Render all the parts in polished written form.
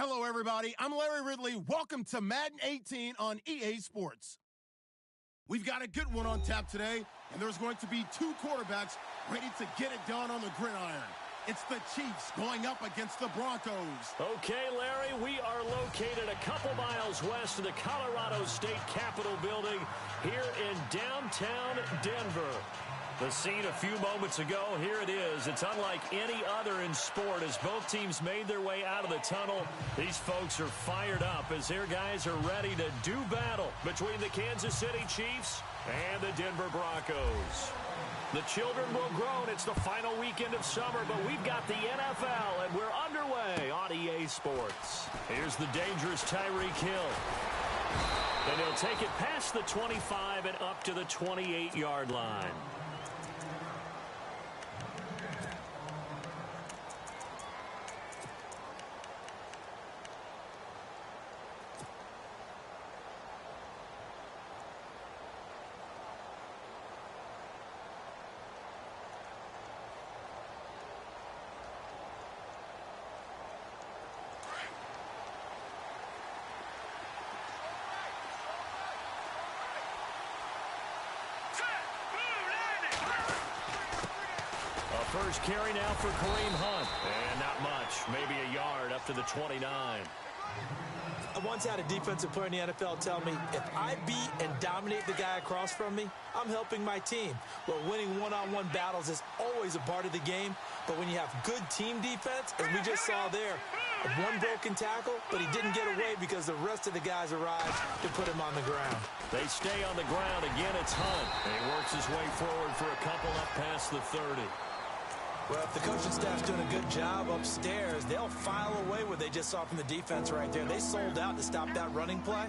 Hello, everybody. I'm Larry Ridley. Welcome to Madden 18 on EA Sports. We've got a good one on tap today, and there's going to be two quarterbacks ready to get it done on the gridiron. It's the Chiefs going up against the Broncos. Okay, Larry, we are located a couple miles west of the Colorado State Capitol building here in downtown Denver. The scene a few moments ago, here it is. It's unlike any other in sport as both teams made their way out of the tunnel. These folks are fired up as their guys are ready to do battle between the Kansas City Chiefs and the Denver Broncos. The children will groan. It's the final weekend of summer, but we've got the NFL, and we're underway on EA Sports. Here's the dangerous Tyreek Hill. And he'll take it past the 25 and up to the 28-yard line. First carry now for Kareem Hunt. And not much. Maybe a yard up to the 29. I once had a defensive player in the NFL tell me, if I beat and dominate the guy across from me, I'm helping my team. Well, winning one-on-one battles is always a part of the game. But when you have good team defense, as we just saw there, one broken tackle, but he didn't get away because the rest of the guys arrived to put him on the ground. They stay on the ground. Again, it's Hunt. And he works his way forward for a couple up past the 30. Well, if the coaching staff's doing a good job upstairs, they'll file away what they just saw from the defense right there. They sold out to stop that running play.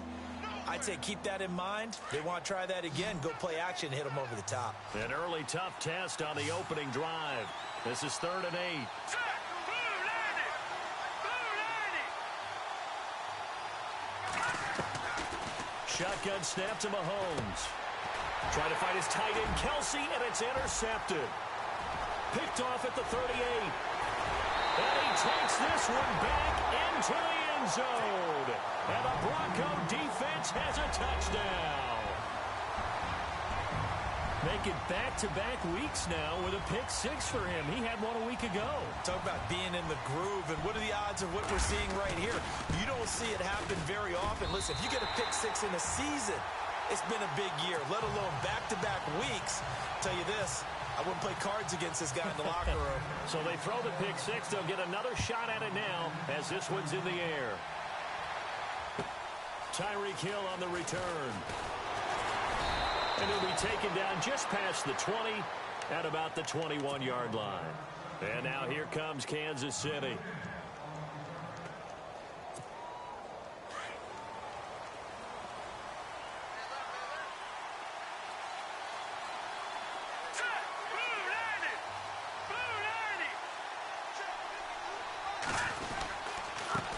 I'd say keep that in mind. They want to try that again. Go play action, hit them over the top. An early tough test on the opening drive. This is 3rd and 8. Shotgun snap to Mahomes. Trying to find his tight end, Kelsey, and it's intercepted. Picked off at the 38. And he takes this one back into the end zone. And the Bronco defense has a touchdown. Making back-to-back weeks now with a pick 6 for him. He had one a week ago. Talk about being in the groove, and what are the odds of what we're seeing right here? You don't see it happen very often. Listen, if you get a pick 6 in a season, it's been a big year, let alone back-to-back weeks. I'll tell you this, I wouldn't play cards against this guy in the locker room. So they throw the pick 6. They'll get another shot at it now as this one's in the air. Tyreek Hill on the return. And he'll be taken down just past the 20 at about the 21-yard line. And now here comes Kansas City.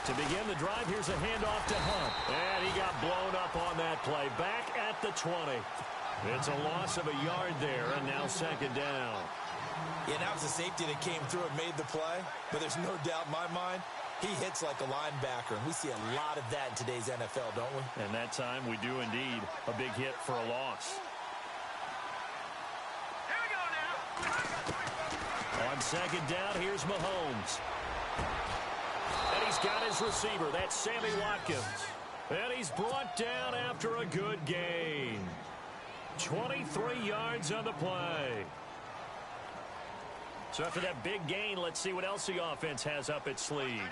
To begin the drive, here's a handoff to Hunt. And he got blown up on that play. Back at the 20. It's a loss of a yard there, and now 2nd down. Yeah, that was the safety that came through and made the play. But there's no doubt in my mind, he hits like a linebacker. And we see a lot of that in today's NFL, don't we? And that time we do indeed. A big hit for a loss. Here we go now. On 2nd down, here's Mahomes. And he's got his receiver. That's Sammy Watkins. And he's brought down after a good gain. 23 yards on the play. So after that big gain, let's see what else the offense has up its sleeve.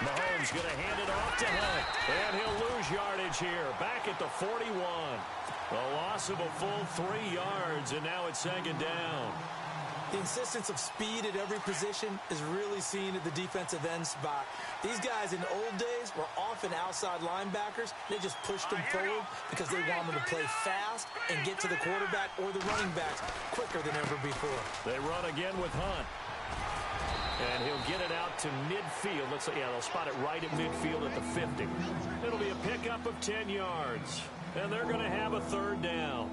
Mahomes going to hand it off to Hunt. And he'll lose yardage here. Back at the 41. A loss of a full 3 yards, and now it's 2nd down. The insistence of speed at every position is really seen at the defensive end spot. These guys in the old days were often outside linebackers. They just pushed them forward because they wanted to play fast and get to the quarterback or the running backs quicker than ever before. They run again with Hunt. And he'll get it out to midfield. Let's say, yeah, they'll spot it right at midfield at the 50. It'll be a pickup of 10 yards. And they're going to have a 3rd down.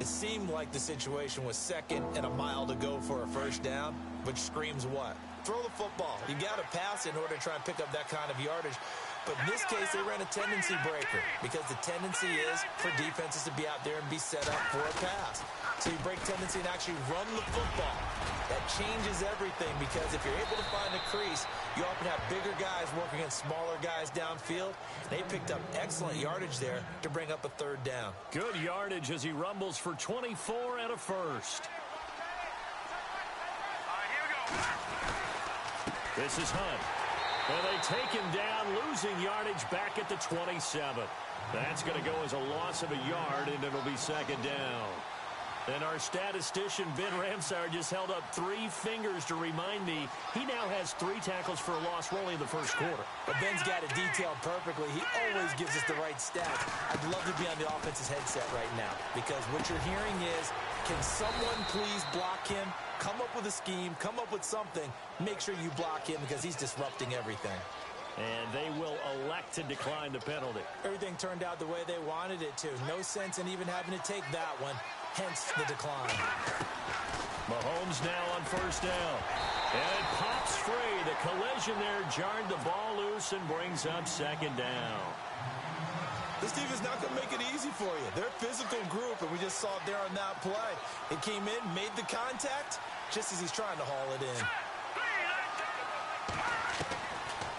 It seemed like the situation was 2nd and a mile to go for a 1st down. which screams what? Throw the football. You got to pass in order to try and pick up that kind of yardage. But in this case, they ran a tendency breaker because the tendency is for defenses to be out there and be set up for a pass. So you break tendency and actually run the football. That changes everything because if you're able to find a crease, you often have bigger guys working against smaller guys downfield. They picked up excellent yardage there to bring up a third down. Good yardage as he rumbles for 24 and a first. This is Hunt. And they take him down, losing yardage back at the 27. That's going to go as a loss of a yard, and it'll be second down. And our statistician, Ben Ramsauer, just held up 3 fingers to remind me he now has 3 tackles for a loss only in the first quarter. But Ben's got it detailed perfectly. He always gives us the right stats. I'd love to be on the offense's headset right now because what you're hearing is, can someone please block him? Come up with a scheme, come up with something. Make sure you block him because he's disrupting everything. And they will elect to decline the penalty. Everything turned out the way they wanted it to. No sense in even having to take that one, hence the decline. Mahomes now on first down. And it pops free. The collision there jarred the ball loose and brings up second down. This team is not going to make it easy for you. They're a physical group, and we just saw it there on that play. It came in, made the contact, just as he's trying to haul it in.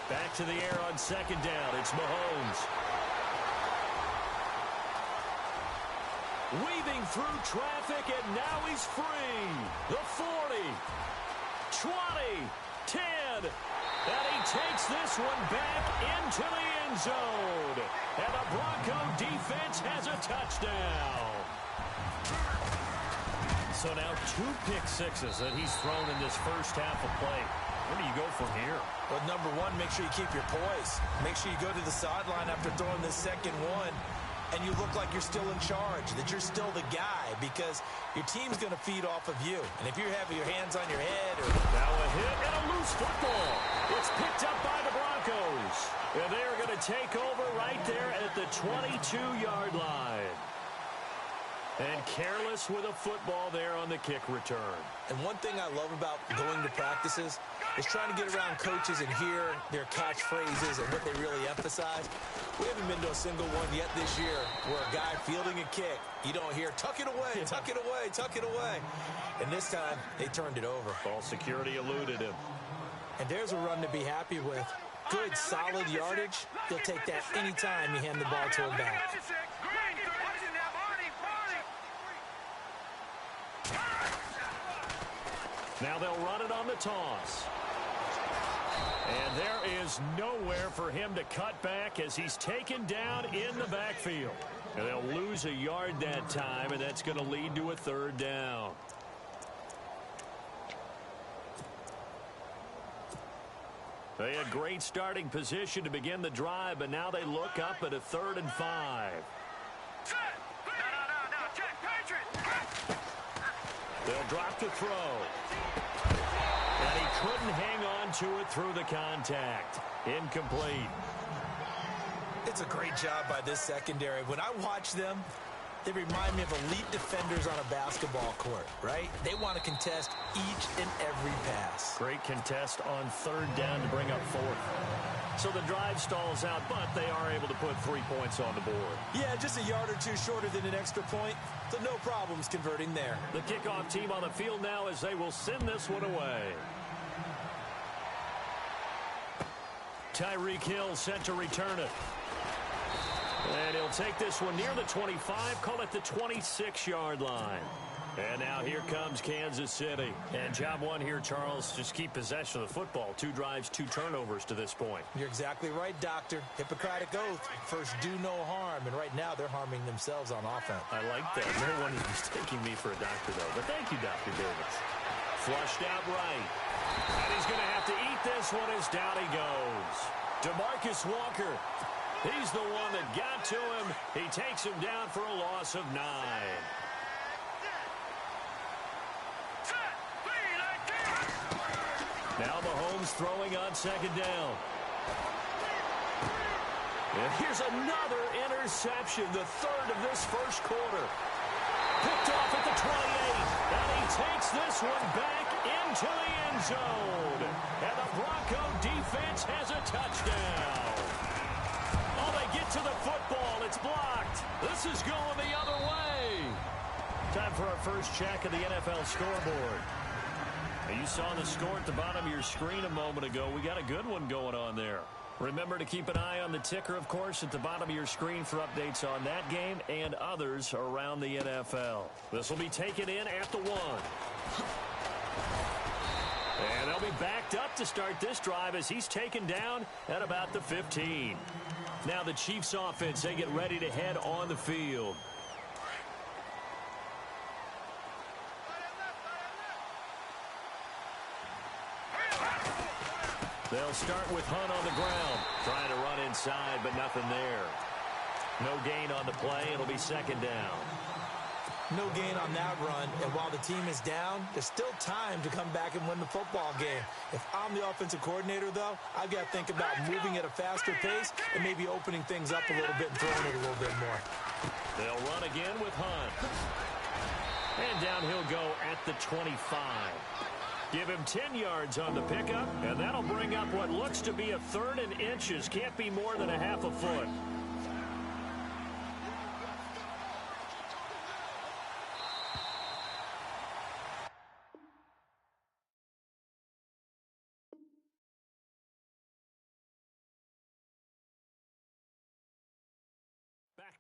Back to the air on second down. It's Mahomes. Weaving through traffic, and now he's free. The 40, 20, 10. And he takes this one back into the end zone. And the Bronco defense has a touchdown. So now 2 pick sixes that he's thrown in this first half of play. Where do you go from here? Well, number one, make sure you keep your poise. Make sure you go to the sideline after throwing this second one, and you look like you're still in charge, that you're still the guy, because your team's going to feed off of you. And if you have your hands on your head or... Now a hit and a loose football. It's picked up by the Broncos. And they're going to take over right there at the 22-yard line. And careless with a football there on the kick return. And one thing I love about going to practices is trying to get around coaches and hear their catchphrases and what they really emphasize. We haven't been to a single one yet this year where a guy fielding a kick, you don't hear, tuck it away, tuck it away, tuck it away. And this time, they turned it over. Ball security eluded him. And there's a run to be happy with. Good, solid yardage. They'll take that anytime you hand the ball to a back. Now they'll run it on the toss. And there is nowhere for him to cut back as he's taken down in the backfield. And they'll lose a yard that time, and that's going to lead to a third down. They had great starting position to begin the drive, but now they look up at a 3rd and 5. They'll drop to throw. And he couldn't hang on to it through the contact. Incomplete. It's a great job by this secondary. When I watch them, they remind me of elite defenders on a basketball court, right? They want to contest each and every pass. Great contest on 3rd down to bring up 4th. So the drive stalls out, but they are able to put 3 points on the board. Yeah, just a yard or two shorter than an extra point, so no problems converting there. The kickoff team on the field now as they will send this one away. Tyreek Hill set to return it. And he'll take this one near the 25, call it the 26-yard line. And now here comes Kansas City. And job one here, Charles, just keep possession of the football. 2 drives, 2 turnovers to this point. You're exactly right, Doctor. Hippocratic oath. First, do no harm. And right now, they're harming themselves on offense. I like that. No one is mistaking me for a doctor, though. But thank you, Dr. Davis. Flushed out right. And he's going to have to eat this one as down he goes. DeMarcus Walker. He's the one that got to him. He takes him down for a loss of 9. Now Mahomes throwing on 2nd down. And here's another interception, the 3rd of this first quarter. Picked off at the 28. And he takes this one back into the end zone. And the Bronco defense has a touchdown. Oh, they get to the football. It's blocked. This is going the other way. Time for our first check of the NFL scoreboard. You saw the score at the bottom of your screen a moment ago. We got a good one going on there. Remember to keep an eye on the ticker, of course, at the bottom of your screen for updates on that game and others around the NFL. This will be taken in at the 1. And they'll be backed up to start this drive as he's taken down at about the 15. Now the Chiefs offense, they get ready to head on the field. They'll start with Hunt on the ground, trying to run inside, but nothing there. No gain on the play. It'll be second down. No gain on that run, and while the team is down, there's still time to come back and win the football game. If I'm the offensive coordinator, though, I've got to think about moving at a faster pace and maybe opening things up a little bit and throwing it a little bit more. They'll run again with Hunt. And down he'll go at the 25. Give him 10 yards on the pickup, and that'll bring up what looks to be a 3rd and inches. Can't be more than a half a foot.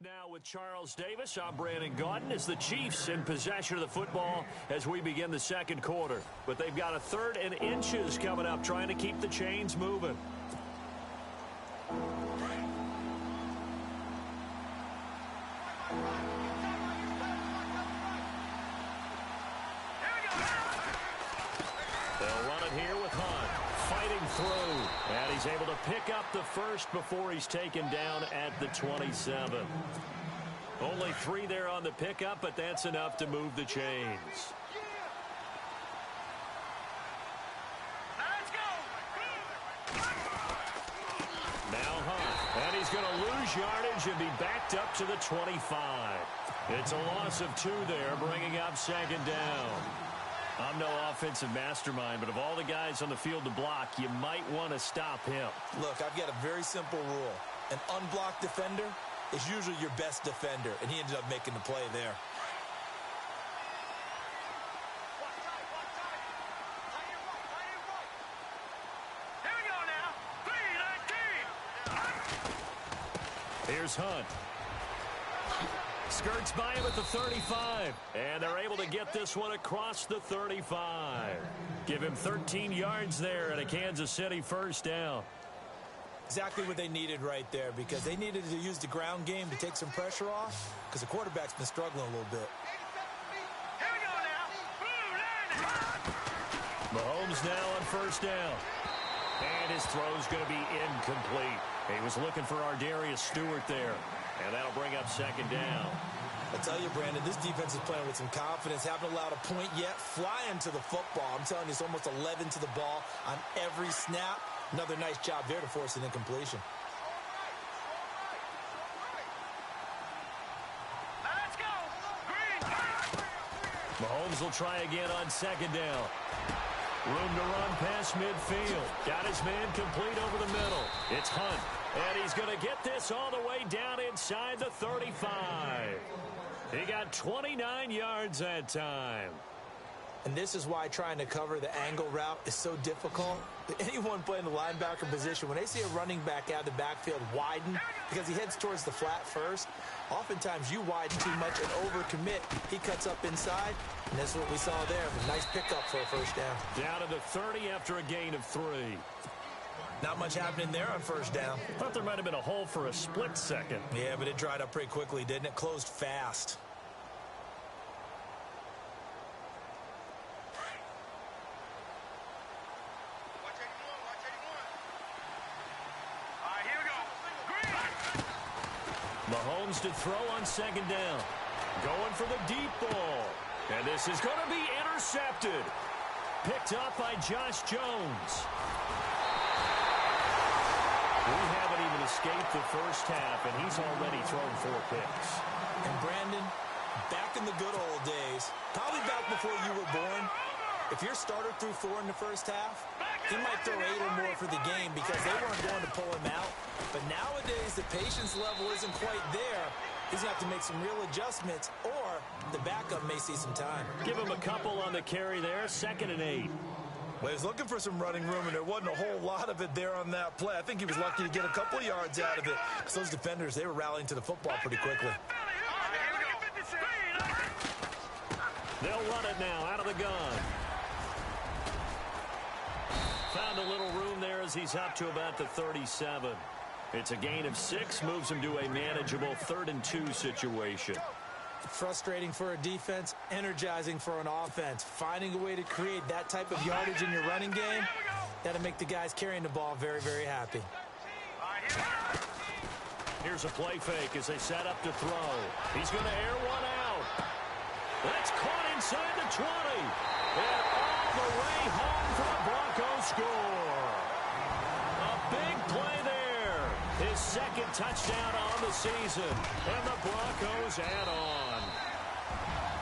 Now with Charles Davis, I'm Brandon Gaudin as the Chiefs in possession of the football as we begin the second quarter. But they've got a 3rd and inches coming up, trying to keep the chains moving. They'll run it here with Hunt, fighting through. And he's able to pick up the first before he's taken down at the 27. Only 3 there on the pickup, but that's enough to move the chains. Now Hunt, and he's going to lose yardage and be backed up to the 25. It's a loss of 2 there, bringing up second down. I'm no offensive mastermind, but of all the guys on the field to block, you might want to stop him. Look, I've got a very simple rule. An unblocked defender is usually your best defender, and he ended up making the play there. Here we go now. 3-19. Here's Hunt. Skirts by him at the 35, and they're able to get this one across the 35. Give him 13 yards there and a Kansas City first down. Exactly what they needed right there, because they needed to use the ground game to take some pressure off, because the quarterback's been struggling a little bit. Here we go now. Mahomes now on first down. And his throw's going to be incomplete. He was looking for Ardarius Stewart there. And that'll bring up second down. I tell you, Brandon, this defense is playing with some confidence. Haven't allowed a point yet. Flying to the football. I'm telling you, it's almost 11 to the ball on every snap. Another nice job there to force an incompletion. Let's go. Green. Mahomes will try again on second down. Room to run past midfield. Got his man complete over the middle. It's Hunt. And he's going to get this all the way down inside the 35. He got 29 yards that time. And this is why trying to cover the angle route is so difficult. Anyone playing the linebacker position, when they see a running back out of the backfield widen because he heads towards the flat first, oftentimes you widen too much and overcommit. He cuts up inside, and that's what we saw there. A nice pickup for a first down. Down to the 30 after a gain of 3. Not much happening there on first down. Thought there might have been a hole for a split second. Yeah, but it dried up pretty quickly, didn't it? Closed fast. Watch 81. All right, here we go. Green. Mahomes to throw on second down. Going for the deep ball. And this is going to be intercepted. Picked up by Josh Jones. We haven't even escaped the first half, and he's already thrown 4 picks. And Brandon, back in the good old days, probably back before you were born, If your starter threw 4 in the first half, he might throw 8 or more for the game because they weren't going to pull him out. But nowadays, the patience level isn't quite there. He's going to have to make some real adjustments, or the backup may see some time. Give him a couple on the carry there, 2nd and 8. Well, he was looking for some running room, and there wasn't a whole lot of it there on that play. I think he was lucky to get a couple of yards out of it because those defenders, they were rallying to the football pretty quickly. They'll run it now out of the gun. Found a little room there as he's up to about the 37. It's a gain of 6, moves him to a manageable 3rd and 2 situation. Frustrating for a defense, energizing for an offense. Finding a way to create that type of yardage in your running game, that'll make the guys carrying the ball very, very happy. Here's a play fake as they set up to throw. He's going to air one out. That's caught inside the 20. And all the way home for the Broncos score. A big play there. His 2nd touchdown on the season. And the Broncos add on.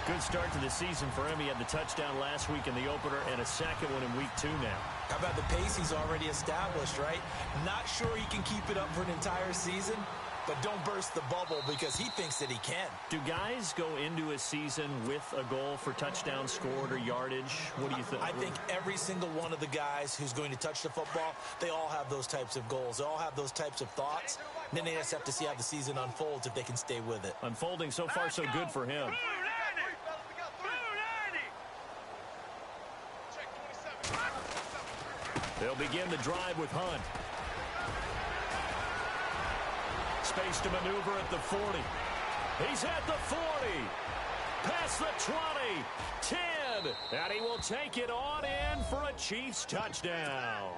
Good start to the season for him. He had the touchdown last week in the opener and a 2nd one in week 2 now. How about the pace he's already established, right? Not sure he can keep it up for an entire season, but don't burst the bubble because he thinks that he can. Do guys go into a season with a goal for touchdown scored or yardage? What do you think? I think every single one of the guys who's going to touch the football, they all have those types of goals. They all have those types of thoughts. And then they just have to see how the season unfolds if they can stay with it. Unfolding so far so good for him. They'll begin the drive with Hunt. Space to maneuver at the 40. He's at the 40. Past the 20. 10. And he will take it on in for a Chiefs touchdown.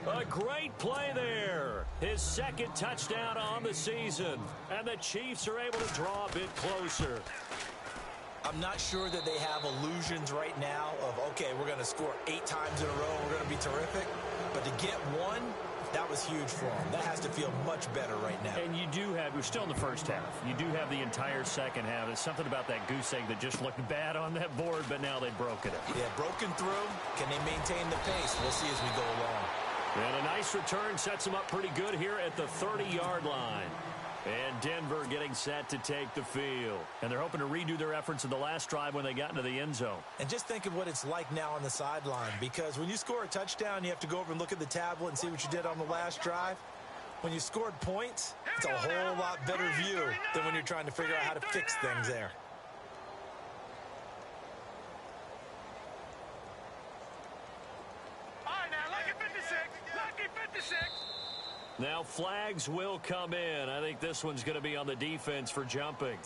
A great play there. His 2nd touchdown on the season. And the Chiefs are able to draw a bit closer. I'm not sure that they have illusions right now of, okay, we're going to score 8 times in a row. We're going to be terrific. But to get one, that was huge for them. That has to feel much better right now. And you do have, we're still in the first half. You do have the entire second half. There's something about that goose egg that just looked bad on that board, but now they've broken it. Yeah, broken through. Can they maintain the pace? We'll see as we go along. And a nice return sets them up pretty good here at the 30-yard line. And Denver getting set to take the field. And they're hoping to redo their efforts in the last drive when they got into the end zone. And just think of what it's like now on the sideline. Because when you score a touchdown, you have to go over and look at the tablet and see what you did on the last drive. When you scored points, it's a whole lot better view than when you're trying to figure out how to fix things there. All right, now, lucky 56. Lucky 56. Now flags will come in. I think this one's going to be on the defense for jumping.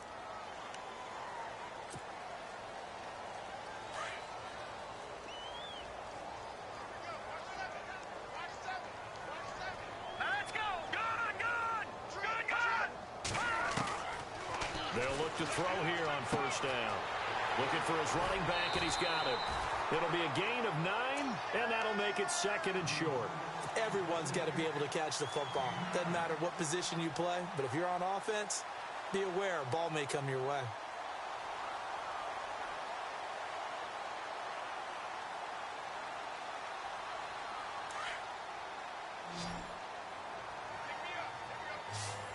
Let's go. Good. They'll look to throw here on 1st down. Looking for his running back, and he's got it. It'll be a gain of 9, and that'll make it 2nd and short. Everyone's got to be able to catch the football. Doesn't matter what position you play, but if you're on offense, be aware a ball may come your way.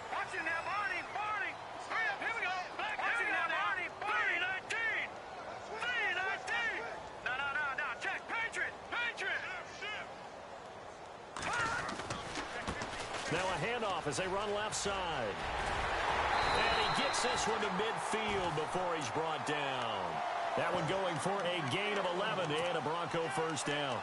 Watch it now, Barney. Hurry up. Here we go. Watch it now, Barney. 3-19. 3-19. No. Check. Patriot. Now a handoff as they run left side. And he gets this one to midfield before he's brought down. That one going for a gain of 11 and a Bronco 1st down.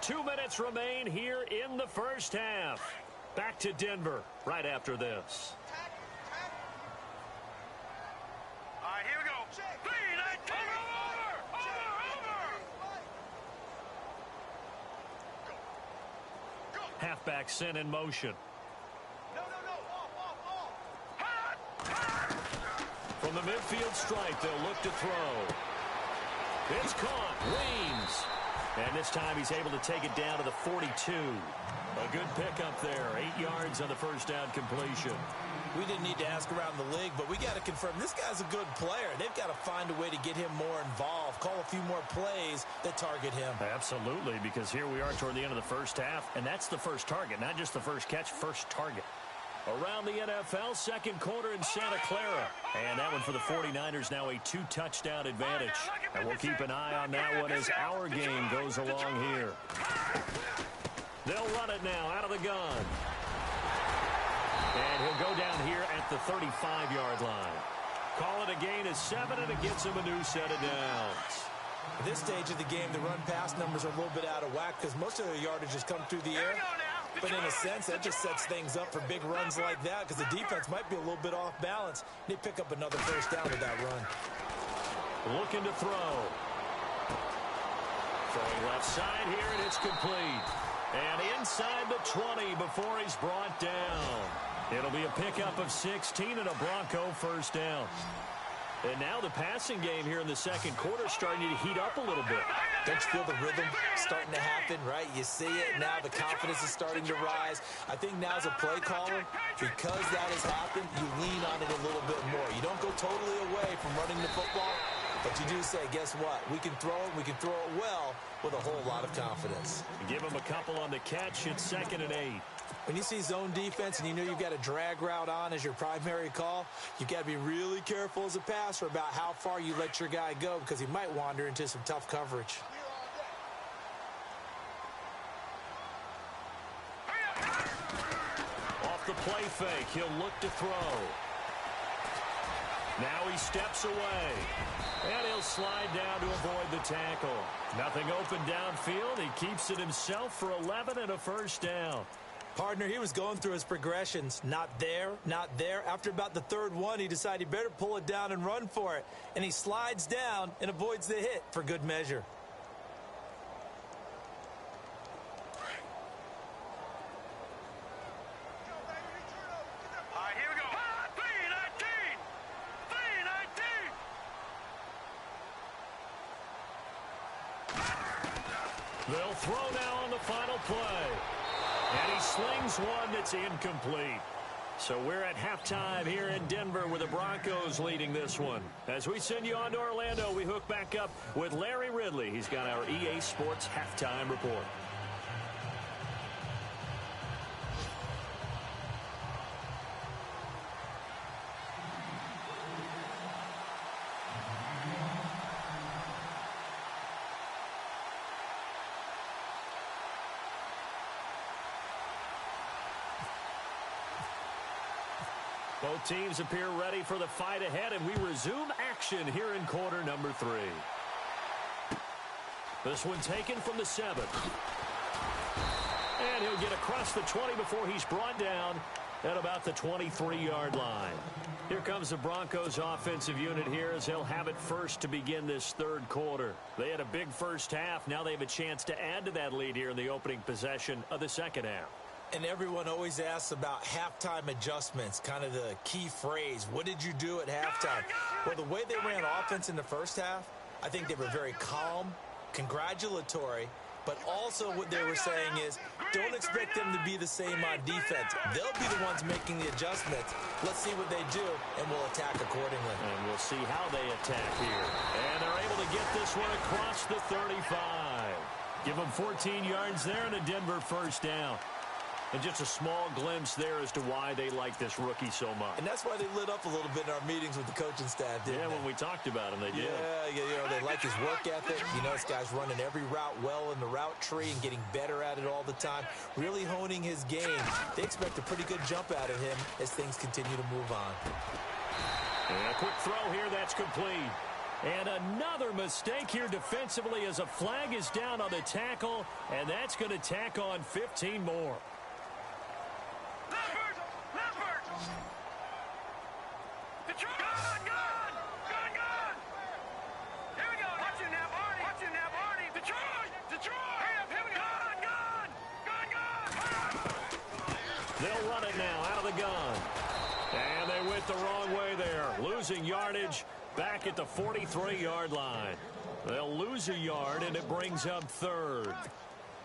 Two minutes remain here in the first half. Back to Denver right after this. All right, here we go. 3-19. Over. Halfback sent in motion. No. From the midfield stripe, they'll look to throw. It's caught. Weems. And this time he's able to take it down to the 42. A good pickup there. 8 yards on the first down completion. We didn't need to ask around the league, but we got to confirm this guy's a good player. They've got to find a way to get him more involved, call a few more plays that target him. Absolutely, because here we are toward the end of the first half, and that's the first target, not just the first catch, first target. Around the NFL, second quarter in Santa Clara. And that one for the 49ers, now a 2-touchdown advantage. And we'll keep an eye on that one as our game goes along here. They'll run it now out of the gun. And he'll go down here at the 35-yard line. Call it a gain of 7, and it gets him a new set of downs. At this stage of the game, the run-pass numbers are a little bit out of whack because most of their yardage has come through the air. But in a sense, that just sets things up for big runs like that because the defense might be a little bit off balance. They pick up another first down with that run. Looking to throw. Throwing left side here, and it's complete. And inside the 20 before he's brought down. It'll be a pickup of 16 and a Bronco first down. And now the passing game here in the second quarter starting to heat up a little bit. Don't you feel the rhythm starting to happen, right? You see it now. The confidence is starting to rise. I think now as a play caller, because that has happened, you lean on it a little bit more. You don't go totally away from running the football, but you do say, guess what? We can throw it. We can throw it well with a whole lot of confidence. Give him a couple on the catch. It's 2nd and 8. When you see zone defense and you know you've got a drag route on as your primary call, you've got to be really careful as a passer about how far you let your guy go because he might wander into some tough coverage. Off the play fake, he'll look to throw. Now he steps away. And he'll slide down to avoid the tackle. Nothing open downfield. He keeps it himself for 11 and a first down. Partner, he was going through his progressions. Not there, not there. After about the third one, he decided he better pull it down and run for it. And he slides down and avoids the hit for good measure. All right, here we go. 3-19. 3-19. They'll throw now on the final play. And he slings one that's incomplete. So we're at halftime here in Denver with the Broncos leading this one. As we send you on to Orlando, we hook back up with Larry Ridley. He's got our EA Sports halftime report. Both teams appear ready for the fight ahead, and we resume action here in quarter number 3. This one taken from the 7. And he'll get across the 20 before he's brought down at about the 23-yard line. Here comes the Broncos offensive unit here as they'll have it first to begin this third quarter. They had a big first half. Now they have a chance to add to that lead here in the opening possession of the second half. And everyone always asks about halftime adjustments, kind of the key phrase. What did you do at halftime? Well, the way they ran offense in the first half, I think they were very calm, congratulatory, but also what they were saying is don't expect them to be the same on defense. They'll be the ones making the adjustments. Let's see what they do, and we'll attack accordingly. And we'll see how they attack here. And they're able to get this one across the 35. Give them 14 yards there and a Denver first down. And just a small glimpse there as to why they like this rookie so much. And that's why they lit up a little bit in our meetings with the coaching staff, didn't they? When we talked about him, they did. Yeah, you know, they like his work ethic. You know, this guy's running every route well in the route tree and getting better at it all the time, really honing his game. They expect a pretty good jump out of him as things continue to move on. And a quick throw here, that's complete. And another mistake here defensively as a flag is down on the tackle, and that's going to tack on 15 more. They'll run it now out of the gun. And they went the wrong way there. Losing yardage back at the 43-yard line. They'll lose a yard, and it brings up third.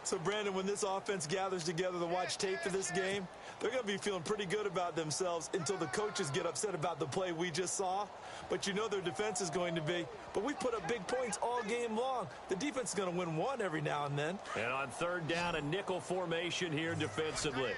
So, Brandon, when this offense gathers together to watch tape for this game, they're going to be feeling pretty good about themselves until the coaches get upset about the play we just saw. But you know their defense is going to be. But we put up big points all game long. The defense is going to win one every now and then. And on third down, a nickel formation here defensively.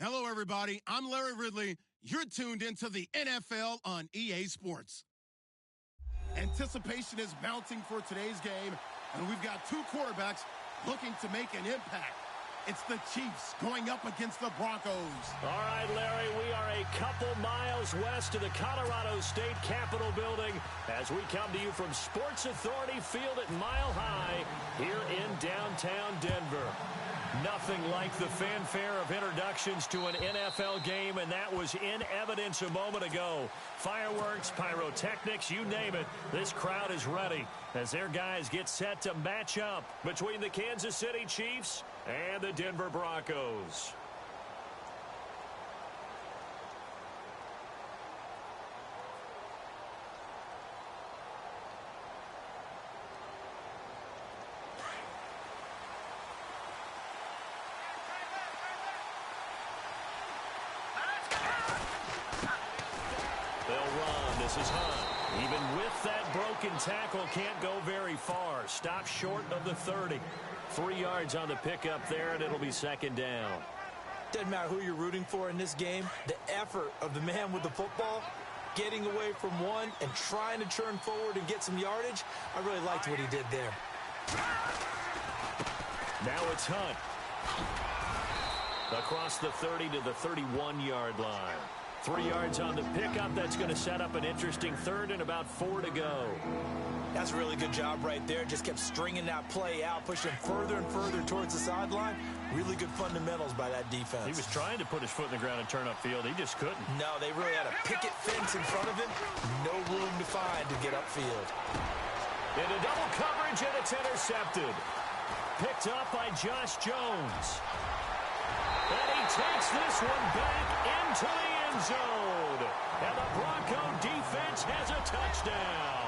Hello, everybody. I'm Larry Ridley. You're tuned into the NFL on EA Sports. Anticipation is mounting for today's game, and we've got two quarterbacks looking to make an impact. It's the Chiefs going up against the Broncos. All right, Larry, we are a couple miles west of the Colorado State Capitol building as we come to you from Sports Authority Field at Mile High here in downtown Denver. Nothing like the fanfare of introductions to an NFL game, and that was in evidence a moment ago. Fireworks, pyrotechnics, you name it. This crowd is ready as their guys get set to match up between the Kansas City Chiefs and the Denver Broncos. This is Hunt. Even with that broken tackle, can't go very far. Stop short of the 30. 3 yards on the pickup there, and it'll be second down. Doesn't matter who you're rooting for in this game. The effort of the man with the football getting away from one and trying to turn forward and get some yardage. I really liked what he did there. Now it's Hunt. Across the 30 to the 31-yard line. 3 yards on the pickup. That's going to set up an interesting third and about 4 to go. That's a really good job right there. Just kept stringing that play out, pushing further and further towards the sideline. Really good fundamentals by that defense. He was trying to put his foot in the ground and turn upfield. He just couldn't. No, they really had a picket fence in front of him. No room to find to get upfield. Into double coverage, and it's intercepted. Picked up by Josh Jones. And he takes this one back into the end zone. And the Bronco defense has a touchdown.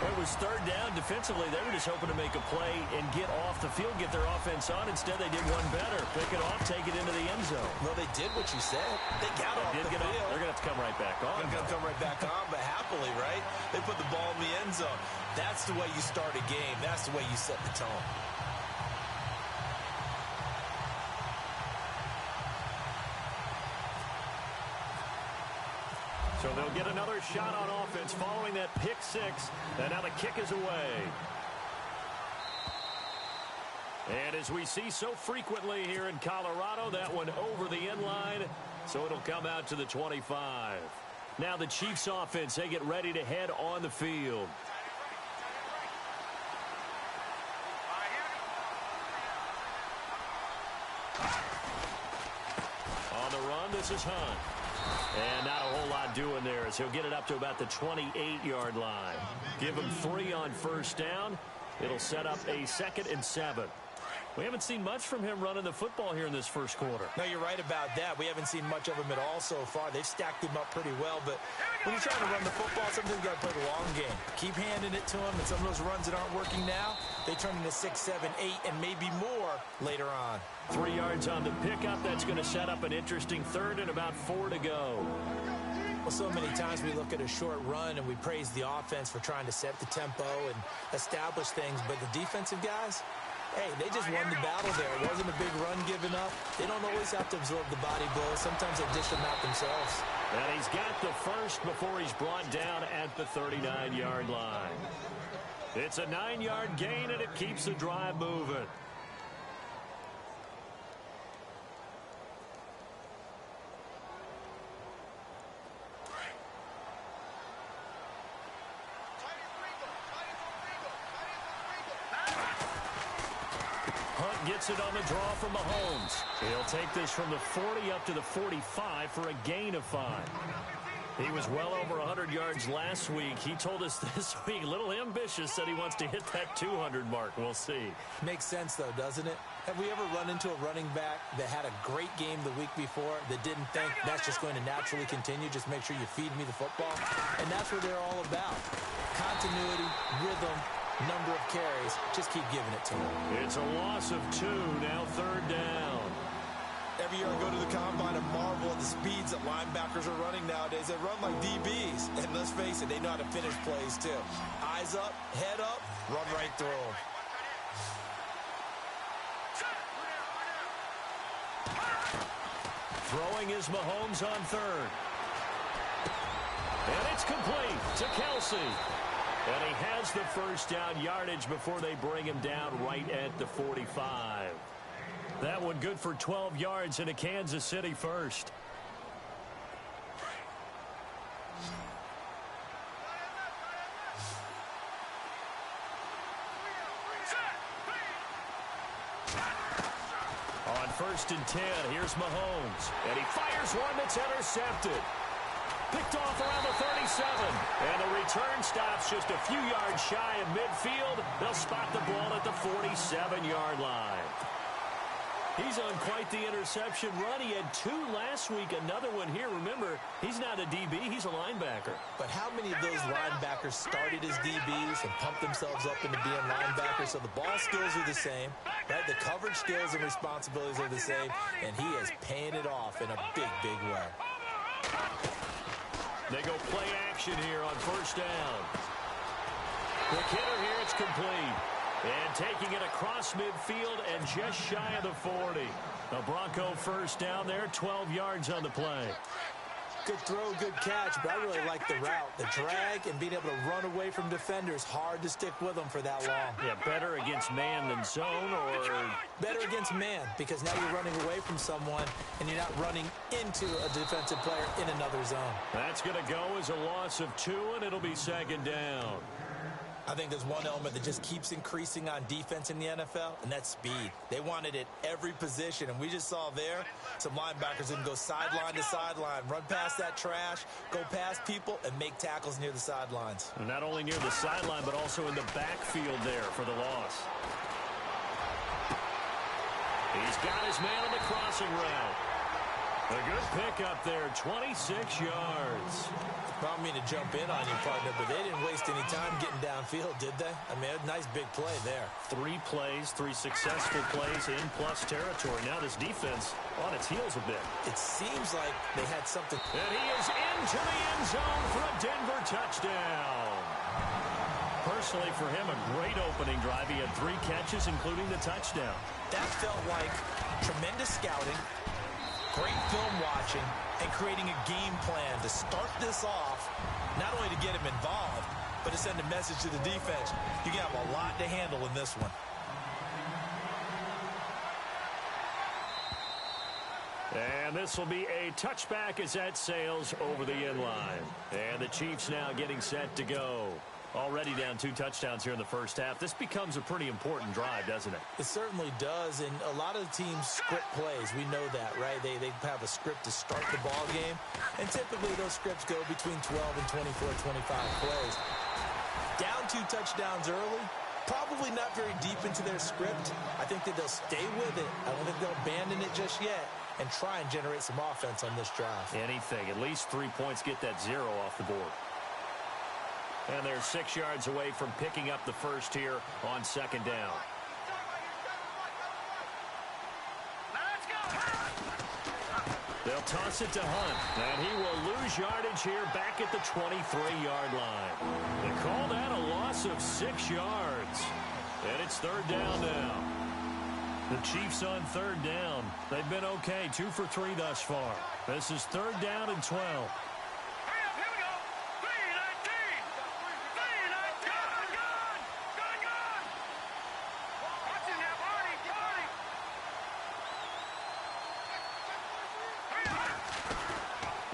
It was third down. Defensively, they were just hoping to make a play and get off the field, get their offense on. Instead, they did one better. Pick it off, take it into the end zone. Well, they did what you said. They got off the field. They're going to have to come right back on. They're going to come right back on, but happily, right? They put the ball in the end zone. That's the way you start a game. That's the way you set the tone. So they'll get another shot on offense following that pick six. And now the kick is away. And as we see so frequently here in Colorado, that one over the end line. So it'll come out to the 25. Now the Chiefs offense, they get ready to head on the field. On the run, this is Hunt. And not a whole lot doing there as he'll get it up to about the 28-yard line. Give him 3 on first down. It'll set up a 2nd and 7. We haven't seen much from him running the football here in this first quarter. No, you're right about that. We haven't seen much of him at all so far. They've stacked him up pretty well, but when you're trying to run the football, sometimes you got to play the long game. Keep handing it to him, and some of those runs that aren't working now, they turn into 6, 7, 8, and maybe more later on. 3 yards on the pickup. That's going to set up an interesting third and about 4 to go. Well, so many times we look at a short run and we praise the offense for trying to set the tempo and establish things, but the defensive guys, hey, they just won the battle there. It wasn't a big run given up. They don't always have to absorb the body blows. Sometimes they dish them out themselves. And he's got the first before he's brought down at the 39-yard line. It's a 9-yard gain, and it keeps the drive moving. Gets it on the draw from Mahomes. He'll take this from the 40 up to the 45 for a gain of 5. He was well over 100 yards last week. He told us this week, a little ambitious, said he wants to hit that 200 mark. We'll see. Makes sense, though, doesn't it? Have we ever run into a running back that had a great game the week before that didn't think that's just going to naturally continue? Just make sure you feed me the football. And that's what they're all about. Continuity, rhythm, number of carries. Just keep giving it to him. It's a loss of 2, now 3rd down. Every year I go to the combine and marvel at the speeds that linebackers are running nowadays. They run like DBs. And let's face it, they know how to finish plays too. Eyes up, head up, run right through them. Throwing is Mahomes on 3rd. And it's complete to Kelsey. And he has the first down yardage before they bring him down right at the 45. That one good for 12 yards into Kansas City first. On 1st and 10, here's Mahomes. And he fires one that's intercepted. Picked off around the 37. And the return stops just a few yards shy of midfield. They'll spot the ball at the 47-yard line. He's on quite the interception run. He had 2 last week, another one here. Remember, he's not a DB, he's a linebacker. But how many of those linebackers started as DBs and pumped themselves up into being linebackers? So the ball skills are the same, right? The coverage skills and responsibilities are the same, and he is paying it off in a big, big way. They go play action here on 1st down. Quick hitter here, it's complete. And taking it across midfield and just shy of the 40. A Bronco first down there, 12 yards on the play. Good throw, good catch, but I really like the route. The drag and being able to run away from defenders, hard to stick with them for that long. Yeah, better against man than zone, or better against man, because now you're running away from someone and you're not running into a defensive player in another zone. That's going to go as a loss of 2, and it'll be second down. I think there's one element that just keeps increasing on defense in the NFL, and that's speed. They want it at every position, and we just saw there some linebackers that can go sideline to sideline, run past that trash, go past people, and make tackles near the sidelines. And not only near the sideline, but also in the backfield there for the loss. He's got his man on the crossing route. A good pickup there, 26 yards. I don't mean to jump in on you, partner, but they didn't waste any time getting downfield, did they? I mean, a nice big play there. 3 plays, 3 successful plays in plus territory. Now this defense on its heels a bit. It seems like they had something. And he is into the end zone for a Denver touchdown. Personally, for him, a great opening drive. He had 3 catches, including the touchdown. That felt like tremendous scouting, great film watching, and creating a game plan to start this off, not only to get him involved, but to send a message to the defense. You have a lot to handle in this one. And this will be a touchback as that sails over the end line. And the Chiefs now getting set to go. Already down 2 touchdowns here in the first half. This becomes a pretty important drive, doesn't it? It certainly does, and a lot of the teams script plays. We know that, right? They have a script to start the ball game, and typically those scripts go between 12 and 24, 25 plays. Down 2 touchdowns early, probably not very deep into their script. I think that they'll stay with it. I don't think they'll abandon it just yet and try and generate some offense on this drive. Anything. At least 3 points, get that 0 off the board. And they're 6 yards away from picking up the first here on second down. They'll toss it to Hunt, and he will lose yardage here back at the 23-yard line. They call that a loss of 6 yards. And it's third down now. The Chiefs on third down. They've been okay, 2 for 3 thus far. This is third down and 12.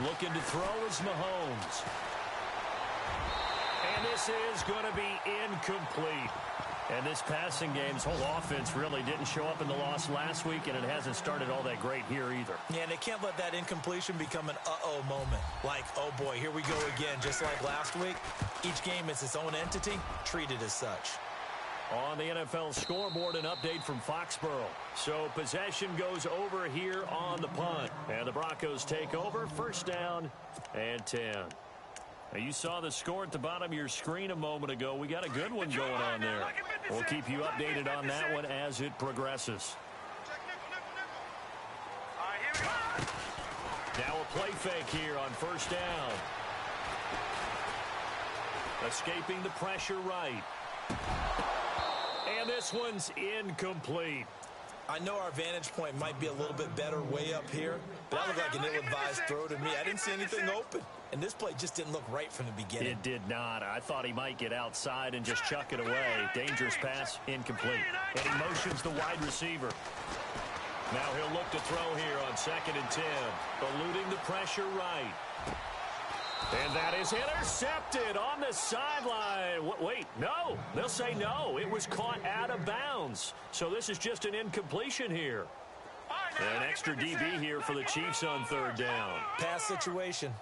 Looking to throw is Mahomes. And this is going to be incomplete. And this passing game's whole offense really didn't show up in the loss last week, and it hasn't started all that great here either. Yeah, and they can't let that incompletion become an uh-oh moment. Like, oh boy, here we go again, just like last week. Each game is its own entity, treated as such. On the NFL scoreboard, an update from Foxborough. So possession goes over here on the punt. And the Broncos take over, first down and 10. Now, you saw the score at the bottom of your screen a moment ago. We got a good one going on there. We'll keep you updated on that one as it progresses. Now a play fake here on first down. Escaping the pressure right. And this one's incomplete. I know our vantage point might be a little bit better way up here, but that looked like an ill-advised throw to me. I didn't see anything open, and this play just didn't look right from the beginning. It did not. I thought he might get outside and just chuck it away. Dangerous pass, incomplete. And he motions the wide receiver. Now he'll look to throw here on 2nd and 10. Eluding the pressure right. And that is intercepted on the sideline. Wait, no. They'll say no. It was caught out of bounds. So this is just an incompletion here. An extra DB here for the Chiefs on third down. Pass situation.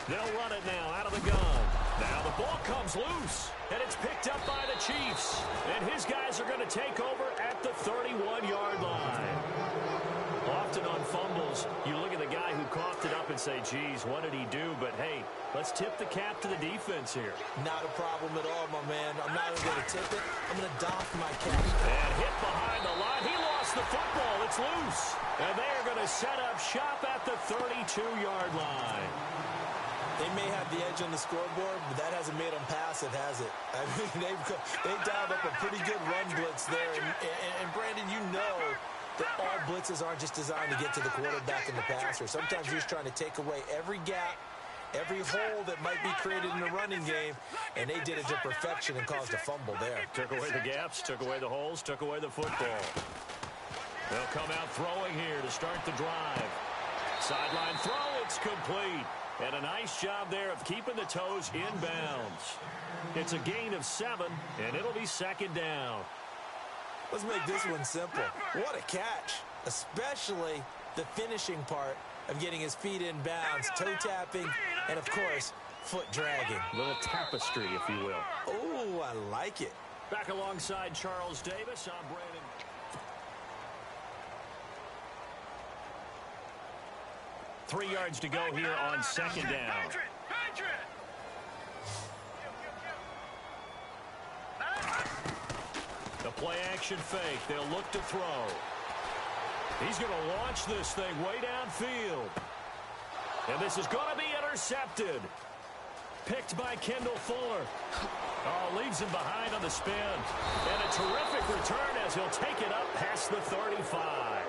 They'll run it now out of the gun. Now the ball comes loose, and it's picked up by the Chiefs. And his guys are going to take over at the 31-yard line. Often on fumbles, you look at the guy who coughed it up and say, geez, what did he do? But, hey, let's tip the cap to the defense here. Not a problem at all, my man. I'm not even going to tip it. I'm going to doff my cap. And hit behind the line. He lost the football. It's loose. And they are going to set up shop at the 32-yard line. They may have the edge on the scoreboard, but that hasn't made them passive, has it? I mean, they've dialed up a pretty good run blitz there. And Brandon, you know that all blitzes aren't just designed to get to the quarterback and the passer. Sometimes you're just trying to take away every gap, every hole that might be created in the running game, and they did it to perfection and caused a fumble there. Took away the gaps, took away the holes, took away the football. They'll come out throwing here to start the drive. Sideline throw, it's complete. And a nice job there of keeping the toes in bounds. It's a gain of 7, and it'll be second down. Let's make this one simple. What a catch, especially the finishing part of getting his feet in bounds, toe tapping, and of course, foot dragging. A little tapestry, if you will. Oh, I like it. Back alongside Charles Davis, I'm Brandon. Three yards to go here on second down. The play action fake. They'll look to throw. He's going to launch this thing way downfield. And this is going to be intercepted. Picked by Kendall Fuller. Oh, leaves him behind on the spin. And a terrific return as he'll take it up past the 35.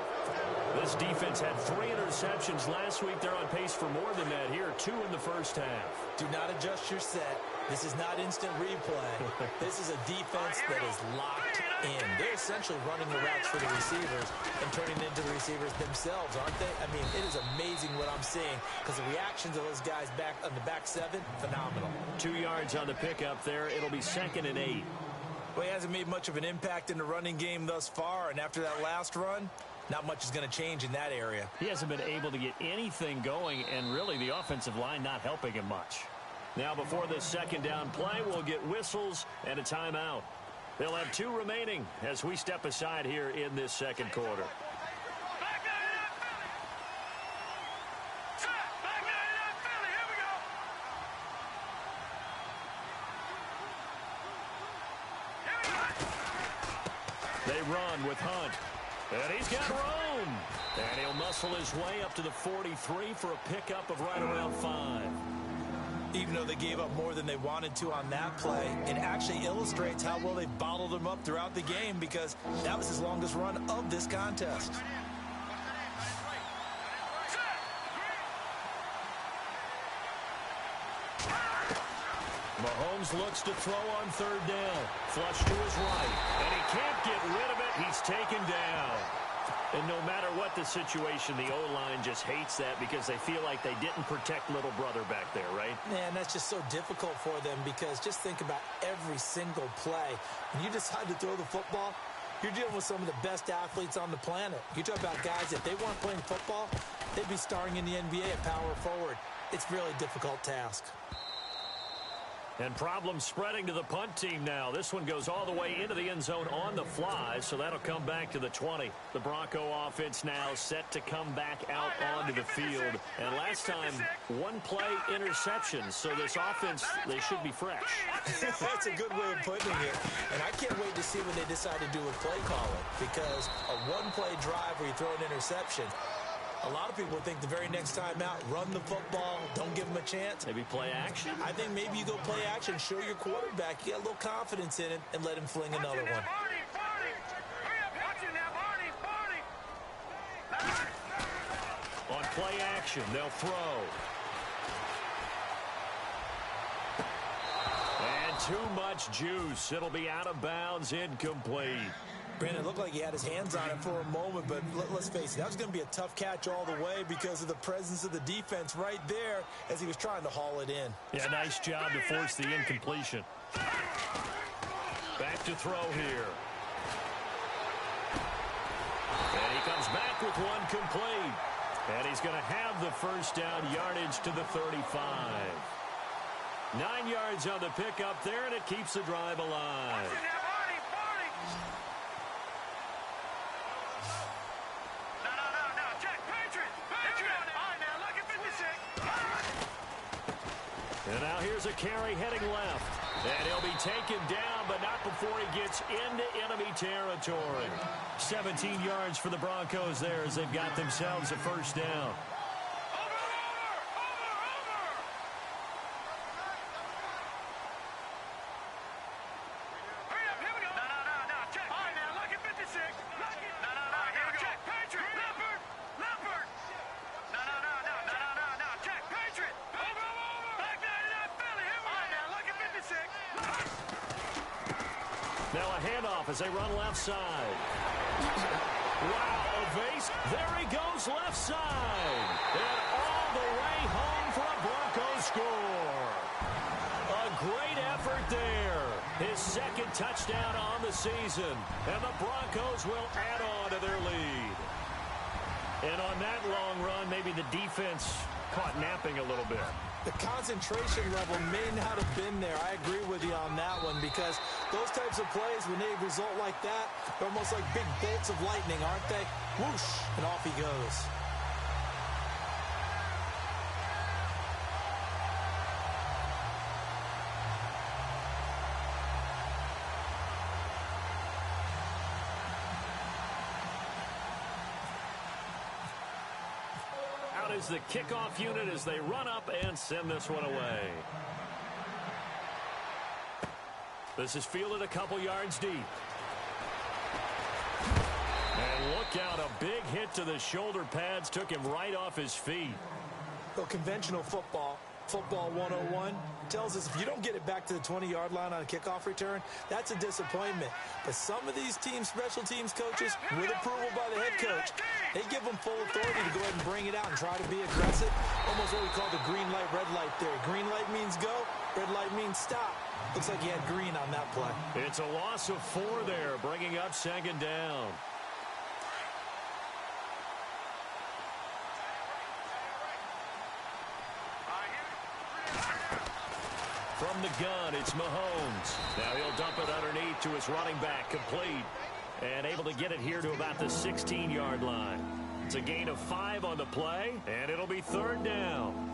This defense had 3 interceptions last week. They're on pace for more than that here. 2 in the first half. Do not adjust your set. This is not instant replay. This is a defense that is locked in. They're essentially running the routes for the receivers and turning into the receivers themselves, aren't they? I mean, it is amazing what I'm seeing because the reactions of those guys back on the back 7, phenomenal. 2 yards on the pickup there. It'll be 2nd and 8. Well, he hasn't made much of an impact in the running game thus far, and after that last run, not much is going to change in that area. He hasn't been able to get anything going, and really the offensive line not helping him much. Now before this second down play, we'll get whistles and a timeout. They'll have 2 remaining as we step aside here in this second quarter. They run with Hunt. And he's got room. And he'll muscle his way up to the 43 for a pickup of right around 5. Even though they gave up more than they wanted to on that play, it actually illustrates how well they bottled him up throughout the game because that was his longest run of this contest. Mahomes looks to throw on 3rd down. Flush to his right. And he can't get rid of it. He's taken down. And no matter what the situation, the O-line just hates that because they feel like they didn't protect little brother back there, right? Man, that's just so difficult for them because just think about every single play. When you decide to throw the football, you're dealing with some of the best athletes on the planet. You talk about guys, if they weren't playing football, they'd be starring in the NBA at power forward. It's a really difficult task. And problems spreading to the punt team now. This one goes all the way into the end zone on the fly, so that'll come back to the 20. The Bronco offense now set to come back out onto the field. And last time, 1 play interception, so this offense, they should be fresh. That's a good way of putting it. And I can't wait to see what they decide to do with play calling because a 1-play drive where you throw an interception, a lot of people think the very next time out, run the football, don't give them a chance. Maybe play action? I think maybe you go play action, show your quarterback, you get a little confidence in it, and let him fling another one. On play action, they'll throw. And too much juice. It'll be out of bounds, incomplete. Brandon, it looked like he had his hands on it for a moment, but let's face it, that was going to be a tough catch all the way because of the presence of the defense right there as he was trying to haul it in. Yeah, nice job to force the incompletion. Back to throw here. And he comes back with 1 complete. And he's going to have the first down yardage to the 35. 9 yards on the pickup there, and it keeps the drive alive. And now here's a carry heading left. And he'll be taken down, but not before he gets into enemy territory. 17 yards for the Broncos there as they've got themselves a first down. Now a handoff as they run left side. Wow, Ovase. There he goes left side. And all the way home for a Broncos score. A great effort there. His second touchdown on the season. And the Broncos will add on to their lead. And on that long run, maybe the defense caught napping a little bit. The concentration level may not have been there. I agree with you on that one because those types of plays, when they result like that, they're almost like big bolts of lightning, aren't they? Whoosh, and off he goes. Is the kickoff unit as they run up and send this one away. This is fielded a couple yards deep. And look out, a big hit to the shoulder pads took him right off his feet. Well, conventional football 101, tells us if you don't get it back to the 20-yard line on a kickoff return, that's a disappointment. But some of these teams, special teams coaches, with approval by the head coach, they give them full authority to go ahead and bring it out and try to be aggressive. Almost what we call the green light, red light theory. Green light means go, red light means stop. Looks like he had green on that play. It's a loss of 4 there, bringing up second down. From the gun, it's Mahomes. Now he'll dump it underneath to his running back, complete. And able to get it here to about the 16-yard line. It's a gain of 5 on the play, and it'll be third down.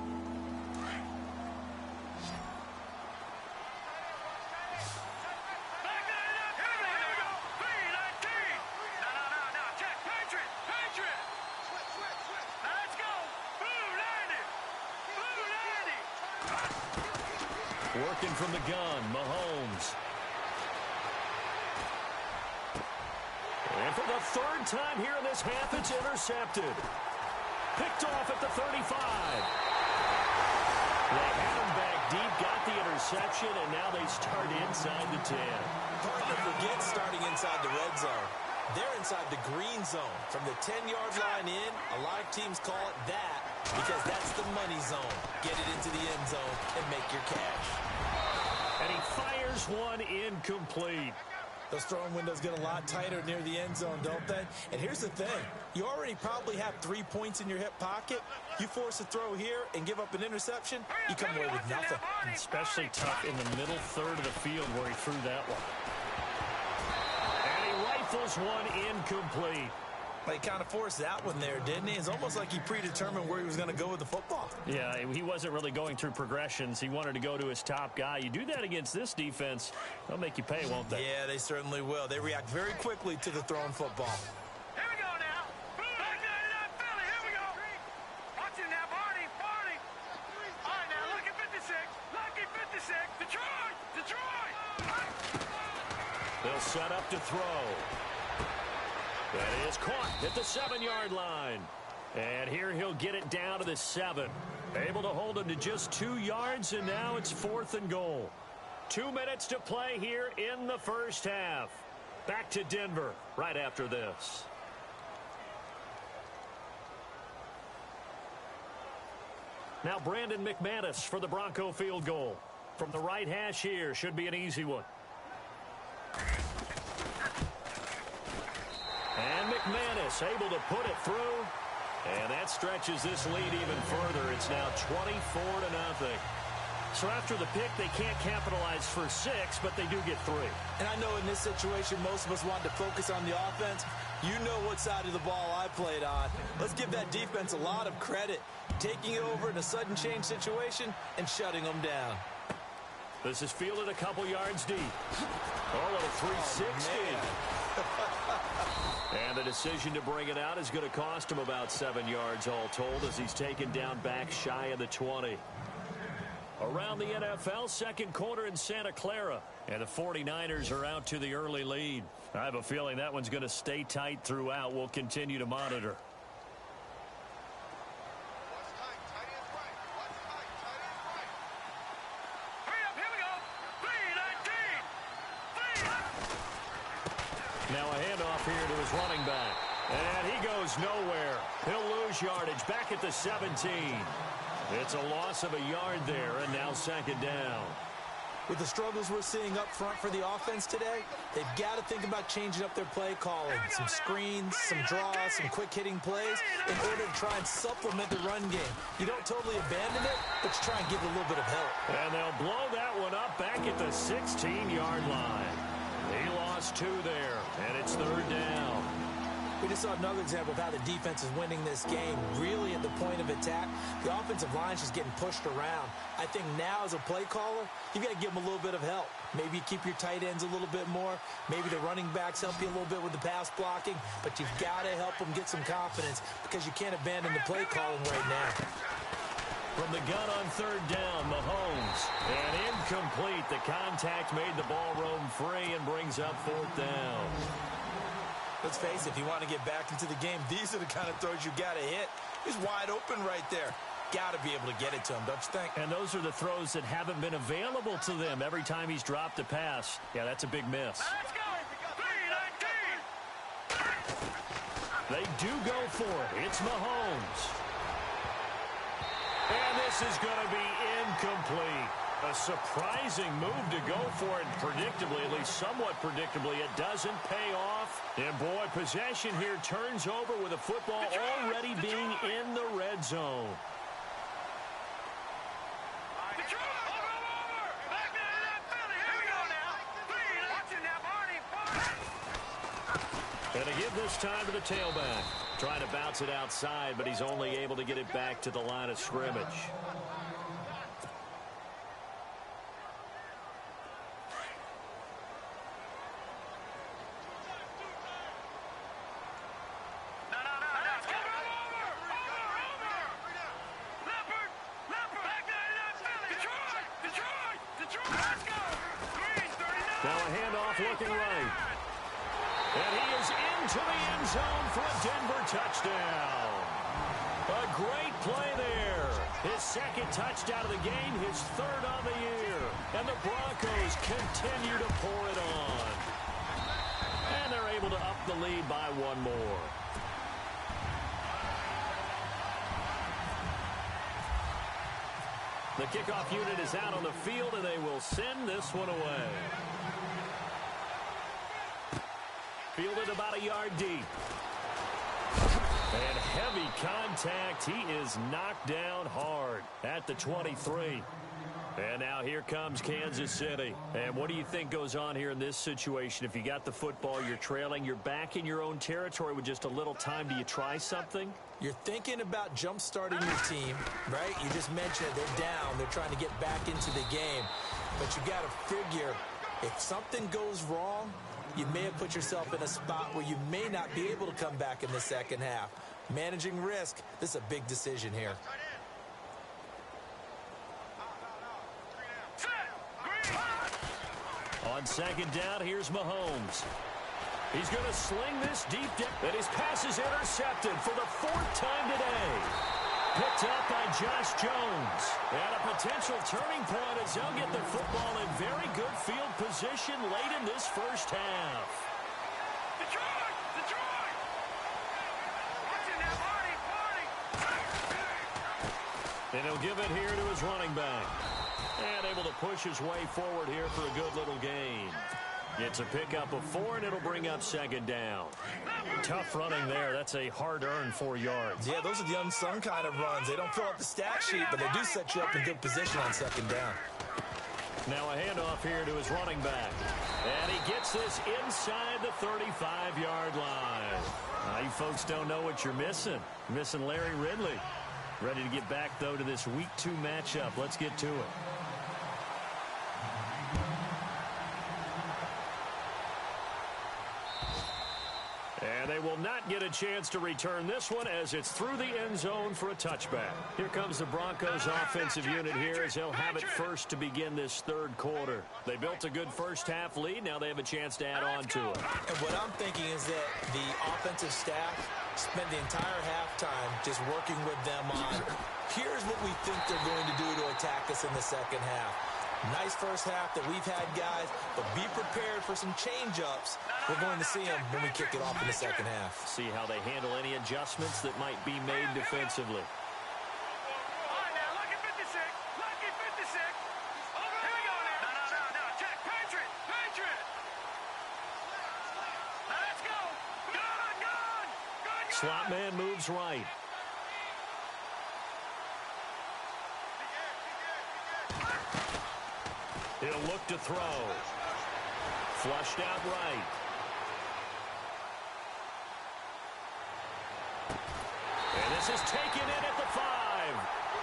Working from the gun, Mahomes. And for the third time here in this half, it's intercepted. Picked off at the 35. They had him back deep, got the interception, and now they start inside the 10. Hard to forget starting inside the red zone. They're inside the green zone. From the 10-yard line in, a lot of teams call it that because that's the money zone. Get it into the end zone and make your cash. And he fires one incomplete. Those throwing windows get a lot tighter near the end zone, don't they? And here's the thing. You already probably have 3 points in your hip pocket. You force a throw here and give up an interception, you come away with nothing. Especially tough in the middle third of the field where he threw that one. And he rifles one incomplete. He kind of forced that one there, didn't he? It's almost like he predetermined where he was going to go with the football. Yeah, he wasn't really going through progressions. He wanted to go to his top guy. You do that against this defense, they'll make you pay, won't they? Yeah, they certainly will. They react very quickly to the thrown football. Here we go now. Back 99 Philly. Here we go. Watch it now, Barney. Barney. All right, now, lucky 56. Lucky 56. Detroit. Detroit. They'll set up to throw. That is caught at the 7-yard line. And here he'll get it down to the 7. Able to hold him to just 2 yards, and now it's 4th and goal. 2 minutes to play here in the first half. Back to Denver right after this. Now Brandon McManus for the Bronco field goal. From the right hash here, should be an easy one. And McManus able to put it through. And that stretches this lead even further. It's now 24-0. So after the pick, they can't capitalize for 6, but they do get 3. And I know in this situation, most of us want to focus on the offense. You know what side of the ball I played on. Let's give that defense a lot of credit. Taking it over in a sudden change situation and shutting them down. This is fielded a couple yards deep. Oh, a little 360. And the decision to bring it out is going to cost him about 7 yards all told as he's taken down back shy of the 20. Around the NFL, second quarter in Santa Clara. And the 49ers are out to the early lead. I have a feeling that one's going to stay tight throughout. We'll continue to monitor. running back. And he goes nowhere. He'll lose yardage back at the 17. It's a loss of a yard there, and now second down. With the struggles we're seeing up front for the offense today, they've got to think about changing up their play calling. Some screens, some draws, some quick-hitting plays in order to try and supplement the run game. You don't totally abandon it, but you try and give it a little bit of help. And they'll blow that one up back at the 16-yard line. He lost 2 there, and it's third down. We just saw another example of how the defense is winning this game. Really at the point of attack, the offensive line is just getting pushed around. I think now as a play caller, you've got to give them a little bit of help. Maybe you keep your tight ends a little bit more. Maybe the running backs help you a little bit with the pass blocking. But you've got to help them get some confidence because you can't abandon the play calling right now. From the gun on third down, Mahomes. And incomplete. The contact made the ball roam free and brings up fourth down. Let's face it, if you want to get back into the game, these are the kind of throws you got to hit. He's wide open right there. Got to be able to get it to him, don't you think? And those are the throws that haven't been available to them every time he's dropped a pass. Yeah, that's a big miss. Let's go. 3-19. They do go for it. It's Mahomes. And this is going to be incomplete. A surprising move to go for it predictably, at least somewhat predictably. It doesn't pay off. And, boy, possession here turns over with a football already being in the red zone. And to give this time to the tailback. Trying to bounce it outside, but he's only able to get it back to the line of scrimmage. Now a handoff looking right. And he is into the end zone for a Denver touchdown. A great play there. His second touchdown of the game, his third on the year. And the Broncos continue to pour it on. And they're able to up the lead by one more. The kickoff unit is out on the field, and they will send this one away. Fielded about a yard deep. And heavy contact. He is knocked down hard at the 23. And now here comes Kansas City. And what do you think goes on here in this situation? If you got the football, you're trailing, you're back in your own territory with just a little time. Do you try something? You're thinking about jump-starting your team, right? You just mentioned it. They're down. They're trying to get back into the game. But you got to figure, if something goes wrong, you may have put yourself in a spot where you may not be able to come back in the second half. Managing risk, this is a big decision here. On second down, here's Mahomes. He's going to sling this deep down. And his pass is intercepted for the fourth time today. Picked up by Josh Jones. And a potential turning point as they'll get the football in very good field position late in this first half. Detroit! Detroit! Watching that party! And he'll give it here to his running back. And able to push his way forward here for a good little gain. It's a pickup of 4, and it'll bring up second down. Tough running there. That's a hard-earned 4 yards. Yeah, those are the unsung kind of runs. They don't fill up the stat sheet, but they do set you up in good position on second down. Now a handoff here to his running back. And he gets this inside the 35-yard line. You folks don't know what you're missing. You're missing Larry Ridley. Ready to get back, though, to this Week 2 matchup. Let's get to it. And they will not get a chance to return this one as it's through the end zone for a touchback. Here comes the Broncos offensive unit here as they'll have it first to begin this third quarter. They built a good first half lead. Now they have a chance to add on to it. And what I'm thinking is that the offensive staff spent the entire halftime just working with them on, here's what we think they're going to do to attack us in the second half. Nice first half that we've had, guys, but be prepared for some change-ups. We're going to see them when we kick it off in the second half. See how they handle any adjustments that might be made defensively. All right, now, lucky 56. Lucky 56. Here we go now. No. Check. Patriot. Now, let's go. Good. Slot man moves right. He'll look to throw. Flushed out right. And this is taken in at the 5.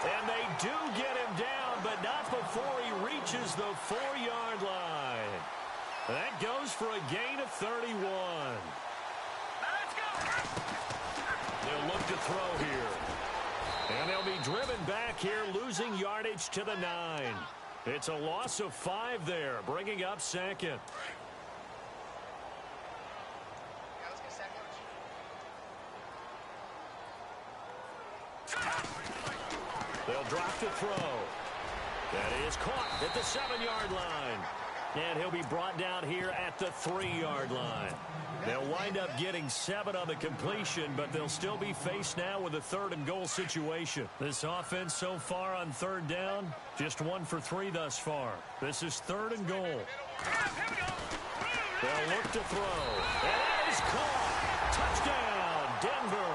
And they do get him down, but not before he reaches the 4-yard line. That goes for a gain of 31. Let's go. They'll look to throw here. And they'll be driven back here, losing yardage to the 9. It's a loss of 5 there, bringing up second. They'll drop to throw. That is caught at the 7-yard line. And he'll be brought down here at the 3-yard line. They'll wind up getting 7 on the completion, but they'll still be faced now with a 3rd and goal situation. This offense so far on 3rd down, just 1 for 3 thus far. This is 3rd and goal. They'll look to throw. And that is caught. Touchdown, Denver.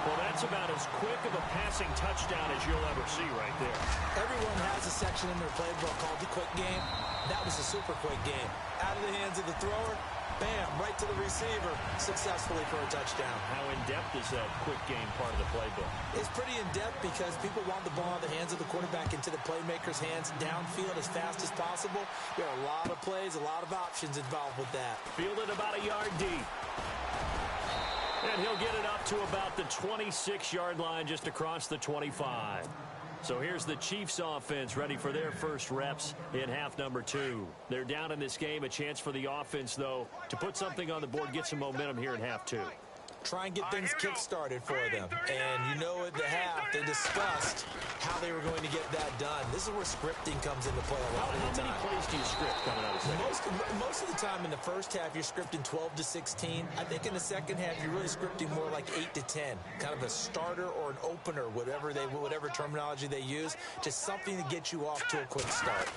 Well, that's about as quick of a passing touchdown as you'll ever see right there. Everyone has a section in their playbook called the quick game. That was a super quick game. Out of the hands of the thrower, bam, right to the receiver, successfully for a touchdown. How in-depth is that quick game part of the playbook? It's pretty in-depth because people want the ball in the hands of the quarterback into the playmaker's hands downfield as fast as possible. There are a lot of plays, a lot of options involved with that. Fielded about a yard deep. And he'll get it up to about the 26-yard line, just across the 25. So here's the Chiefs offense ready for their first reps in half number 2. They're down in this game. A chance for the offense, though, to put something on the board, get some momentum here in half 2. Try and get things kick-started for them. And you know at the half, they discussed how they were going to get that done. This is where scripting comes into play a lot of the time. How many plays do you script coming out of second? Most of the time in the first half, you're scripting 12 to 16. I think in the second half, you're really scripting more like 8 to 10. Kind of a starter or an opener, whatever terminology they use. Just something to get you off to a quick start.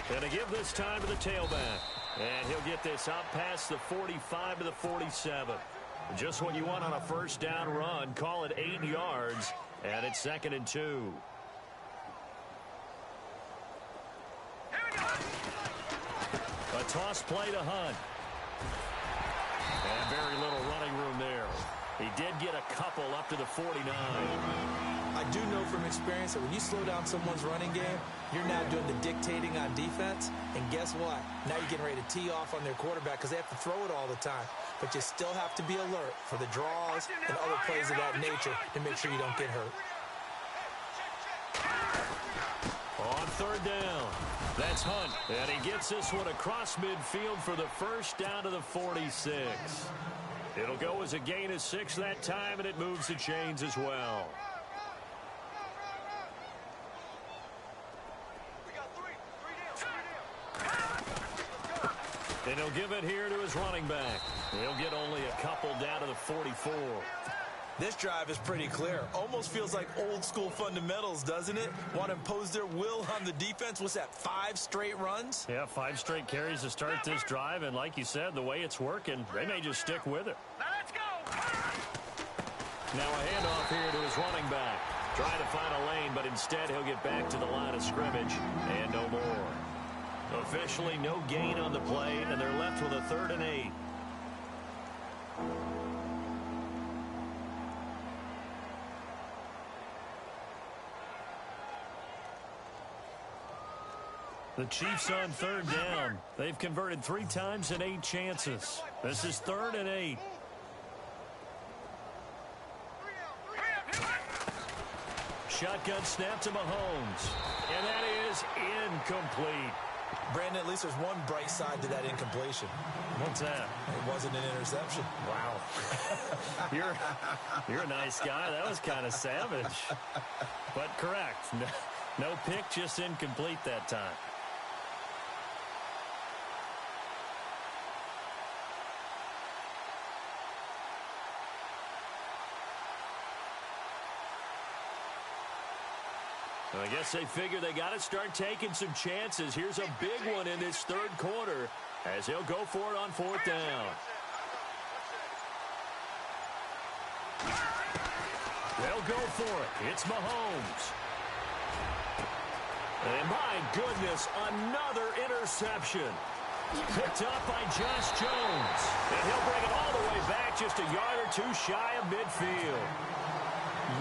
Going to give this time to the tailback. And he'll get this out past the 45 to the 47. Just what you want on a first down run. Call it 8 yards. And it's 2nd and 2. A toss play to Hunt. And very little running room there. He did get a couple up to the 49. I do know from experience that when you slow down someone's running game, you're now doing the dictating on defense. And guess what? Now you're getting ready to tee off on their quarterback because they have to throw it all the time. But you still have to be alert for the draws and other plays of that nature to make sure you don't get hurt. On 3rd down, that's Hunt. And he gets this one across midfield for the first down to the 46. It'll go as a gain of 6 that time, and it moves the chains as well. And he'll give it here to his running back. He'll get only a couple down to the 44. This drive is pretty clear. Almost feels like old school fundamentals, doesn't it? Want to impose their will on the defense. What's that, 5 straight runs? Yeah, 5 straight carries to start this drive. And like you said, the way it's working, they may just stick with it. Now let's go. Now a handoff here to his running back. Trying to find a lane, but instead he'll get back to the line of scrimmage. And no more. Officially no gain on the play, and they're left with a 3rd and 8. The Chiefs on 3rd down. They've converted 3 times in 8 chances. This is 3rd and 8. Shotgun snap to Mahomes. And that is incomplete. Brandon, at least there's one bright side to that incompletion. What's that? It wasn't an interception. Wow. You're a nice guy. That was kind of savage. But correct. No pick, just incomplete that time. Well, I guess they figure they got to start taking some chances. Here's a big one in this third quarter as he'll go for it on fourth down. They'll go for it. It's Mahomes. And my goodness, another interception. Picked up by Josh Jones. And he'll bring it all the way back just a yard or two shy of midfield.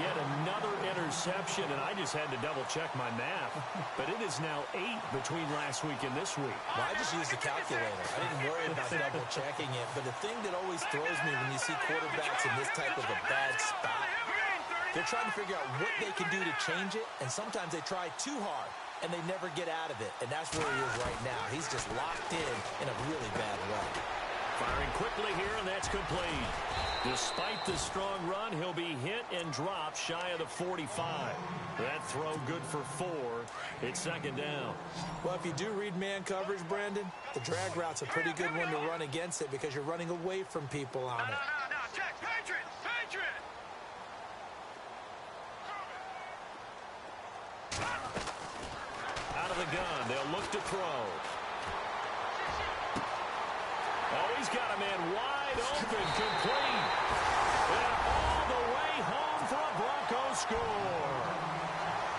Yet another interception, and I just had to double-check my math. But it is now 8 between last week and this week. Well, I just used the calculator. I didn't worry about double-checking it. But the thing that always throws me when you see quarterbacks in this type of a bad spot, they're trying to figure out what they can do to change it, and sometimes they try too hard, and they never get out of it. And that's where he is right now. He's just locked in a really bad way. Firing quickly here, and that's complete. Despite the strong run, he'll be hit and dropped shy of the 45. That throw good for 4. It's second down. Well, if you do read man coverage, Brandon, the drag route's a pretty good one to run against it because you're running away from people on it. No, check. Patriot! Out of the gun, they'll look to throw. Oh, he's got a man wide open, complete. And all the way home for a Broncos score.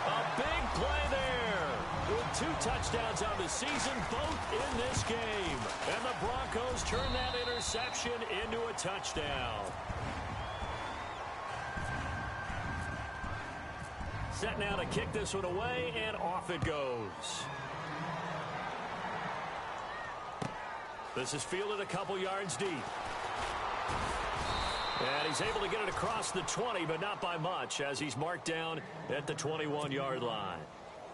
A big play there. With 2 touchdowns on the season, both in this game. And the Broncos turn that interception into a touchdown. Set now to kick this one away, and off it goes. This is fielded a couple yards deep. And he's able to get it across the 20, but not by much, as he's marked down at the 21-yard line.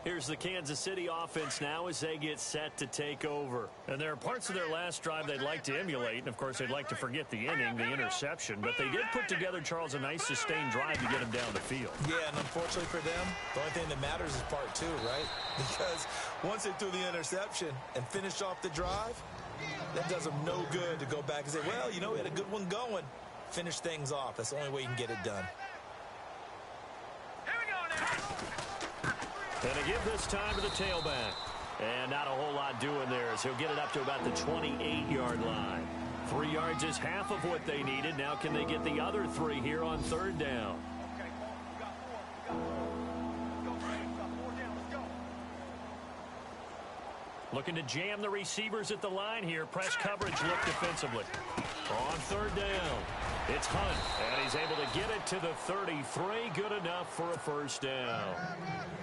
Here's the Kansas City offense now as they get set to take over. And there are parts of their last drive they'd like to emulate. And, of course, they'd like to forget the inning, the interception. But they did put together, Charles, a nice sustained drive to get him down the field. Yeah, and unfortunately for them, the only thing that matters is part 2, right? Because once they threw the interception and finished off the drive, that does them no good to go back and say, well, you know, we had a good one going. Finish things off. That's the only way you can get it done. Here we go now. And to give this time to the tailback. And not a whole lot doing there as he'll get it up to about the 28-yard line. 3 yards is half of what they needed. Now can they get the other 3 here on third down? Looking to jam the receivers at the line here. Press coverage look defensively. On third down, it's Hunt, and he's able to get it to the 33. Good enough for a first down.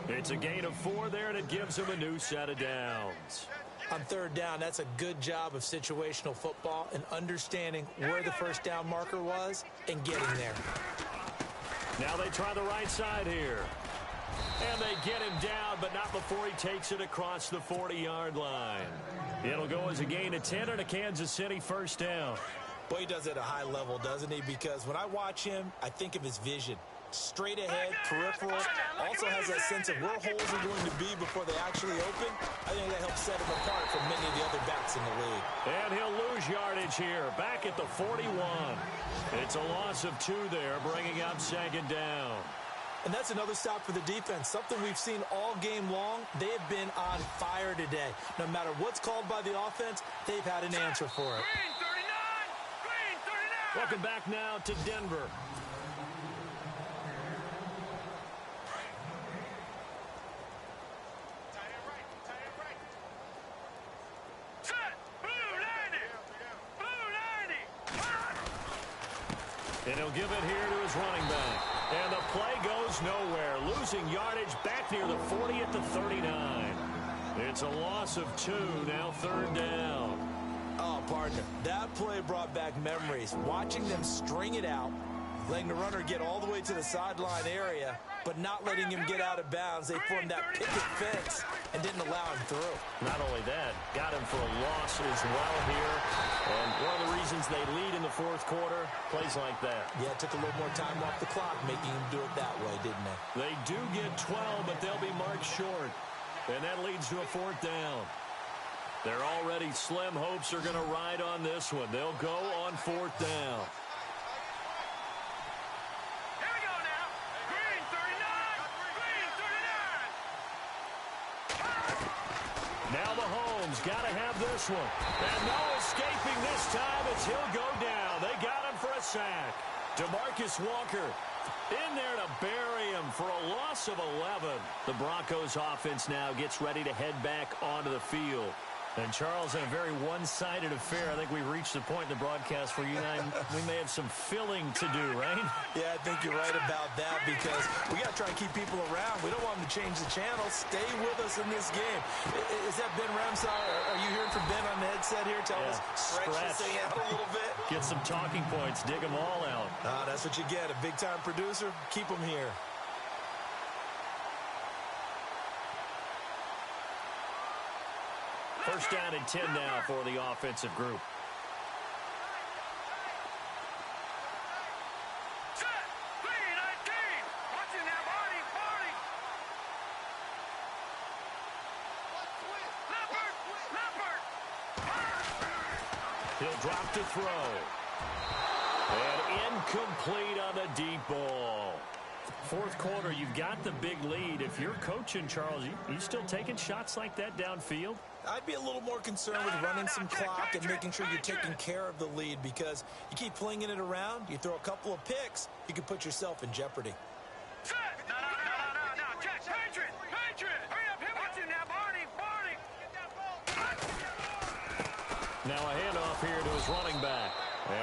It's a gain of 4 there, and it gives him a new set of downs. On third down, that's a good job of situational football and understanding where the first down marker was and getting there. Now they try the right side here. And they get him down, but not before he takes it across the 40-yard line. It'll go as a gain of 10 and a Kansas City first down. Boy, he does it at a high level, doesn't he? Because when I watch him, I think of his vision. Straight ahead, peripheral, also has that sense of where holes are going to be before they actually open. I think that helps set him apart from many of the other backs in the league. And he'll lose yardage here, back at the 41. It's a loss of 2 there, bringing up second down. And that's another stop for the defense, something we've seen all game long. They have been on fire today. No matter what's called by the offense, they've had an answer for it. Green 39! Green 39! Welcome back now to Denver. Set! Blue 90! Blue 90! And he'll give it here to his running back. And the play goes nowhere. Losing yardage back near the 40 at the 39. It's a loss of 2, now third down. Oh, partner, that play brought back memories. Watching them string it out, letting the runner get all the way to the sideline area, but not letting him get out of bounds. They formed that picket fence and didn't allow him through. Not only that, got him for a loss as well here. And one of the reasons they lead in the fourth quarter, plays like that. Yeah, it took a little more time off the clock, making him do it that way, didn't they? They do get 12, but they'll be marked short. And that leads to a fourth down. Their already slim hopes are going to ride on this one. They'll go on fourth down. Here we go now. Green 39. Green 39. Now Mahomes got to have this one. And no escaping this time as he'll go down. They got him for a sack. DeMarcus Walker in there to bury him for a loss of 11. The Broncos offense now gets ready to head back onto the field. And, Charles, in a very one-sided affair, I think we've reached the point in the broadcast where you and I, we may have some filling to do, right? Yeah, I think you're right about that because we got to try and keep people around. We don't want them to change the channel. Stay with us in this game. Is that Ben Ramsey? Are you hearing from Ben on the headset here? Tell us, stretch this thing out a little bit. Get some talking points. Dig them all out. That's what you get. A big-time producer. Keep them here. First down and 10 now for the offensive group. Set. 3-19. Watching that body. Leopard. He'll drop to throw. And incomplete on the deep ball. Fourth quarter, you've got the big lead. If you're coaching, Charles, you still taking shots like that downfield? I'd be a little more concerned with running some clock and making sure you're taking care of the lead because you keep flinging it around, you throw a couple of picks, you can put yourself in jeopardy. Set. No. Check. Patriot. Hurry up. Watching that body. Now a handoff here to his running back.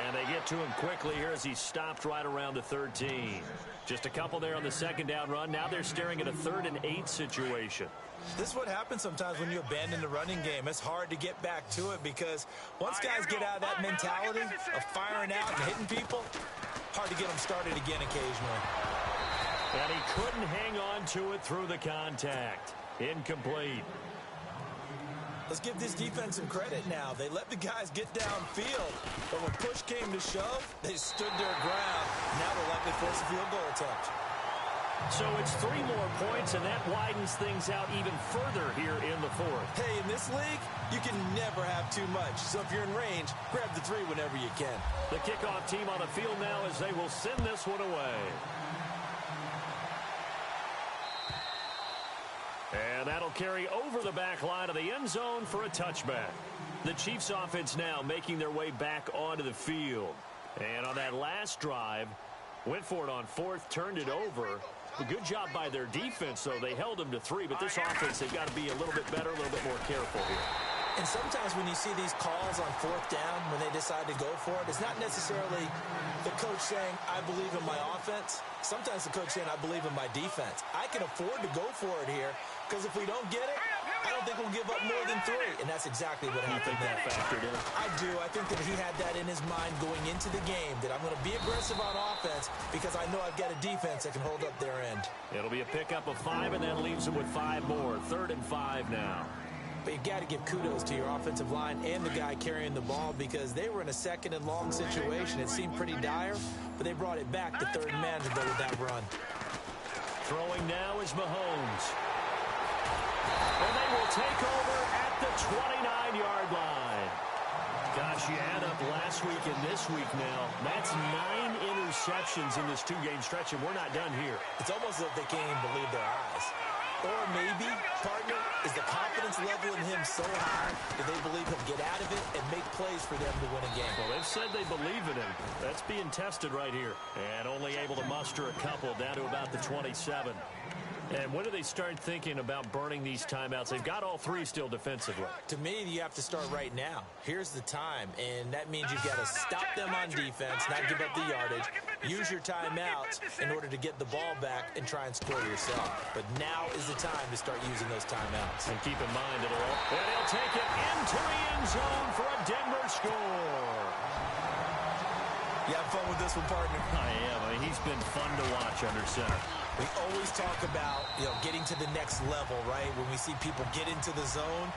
And they get to him quickly here as he stopped right around the 13. Just a couple there on the second down run. Now they're staring at a 3rd and 8 situation. This is what happens sometimes when you abandon the running game. It's hard to get back to it because once guys get out of that mentality of firing out and hitting people, hard to get them started again occasionally. And he couldn't hang on to it through the contact. Incomplete. Let's give this defense some credit now. They let the guys get downfield, but when push came to shove, they stood their ground. Now they'll likely force a field goal attempt. So it's 3 more points, and that widens things out even further here in the fourth. Hey, in this league, you can never have too much. So if you're in range, grab the 3 whenever you can. The kickoff team on the field now as they will send this one away. And that'll carry over the back line of the end zone for a touchback. The Chiefs offense now making their way back onto the field. And on that last drive, went for it on 4th, turned it over. A good job by their defense, though. They held them to 3, but this offense, they've got to be a little bit better, a little bit more careful here. And sometimes when you see these calls on 4th down, when they decide to go for it, it's not necessarily the coach saying, I believe in my offense. Sometimes the coach saying, I believe in my defense. I can afford to go for it here because if we don't get it, I don't think we'll give up more than 3. And that's exactly what happened. You think that factored in? I do. I think that he had that in his mind going into the game, that I'm going to be aggressive on offense because I know I've got a defense that can hold up their end. It'll be a pickup of 5 and then leaves them with 5 more. 3rd and 5 now. But you've got to give kudos to your offensive line and the guy carrying the ball because they were in a 2nd and long situation. It seemed pretty dire, but they brought it back to 3rd and manageable with that run. Throwing now is Mahomes. And they will take over at the 29-yard line. Gosh, you add up last week and this week now. That's 9 interceptions in this 2-game stretch, and we're not done here. It's almost as if they can't even believe their eyes. Or maybe, partner, is the confidence level in him so high that they believe he'll get out of it and make plays for them to win a game. Well, they've said they believe in him. That's being tested right here. And only able to muster a couple down to about the 27. And when do they start thinking about burning these timeouts? They've got all 3 still defensively. To me, you have to start right now. Here's the time, and that means you've got to stop them on defense, not give up the yardage, use your timeouts in order to get the ball back and try and score yourself. But now is the time to start using those timeouts. And keep in mind, and he'll take it into the end zone for a Denver score. You have fun with this one, partner? I am. I mean, he's been fun to watch under center. We always talk about, getting to the next level, right? When we see people get into the zone,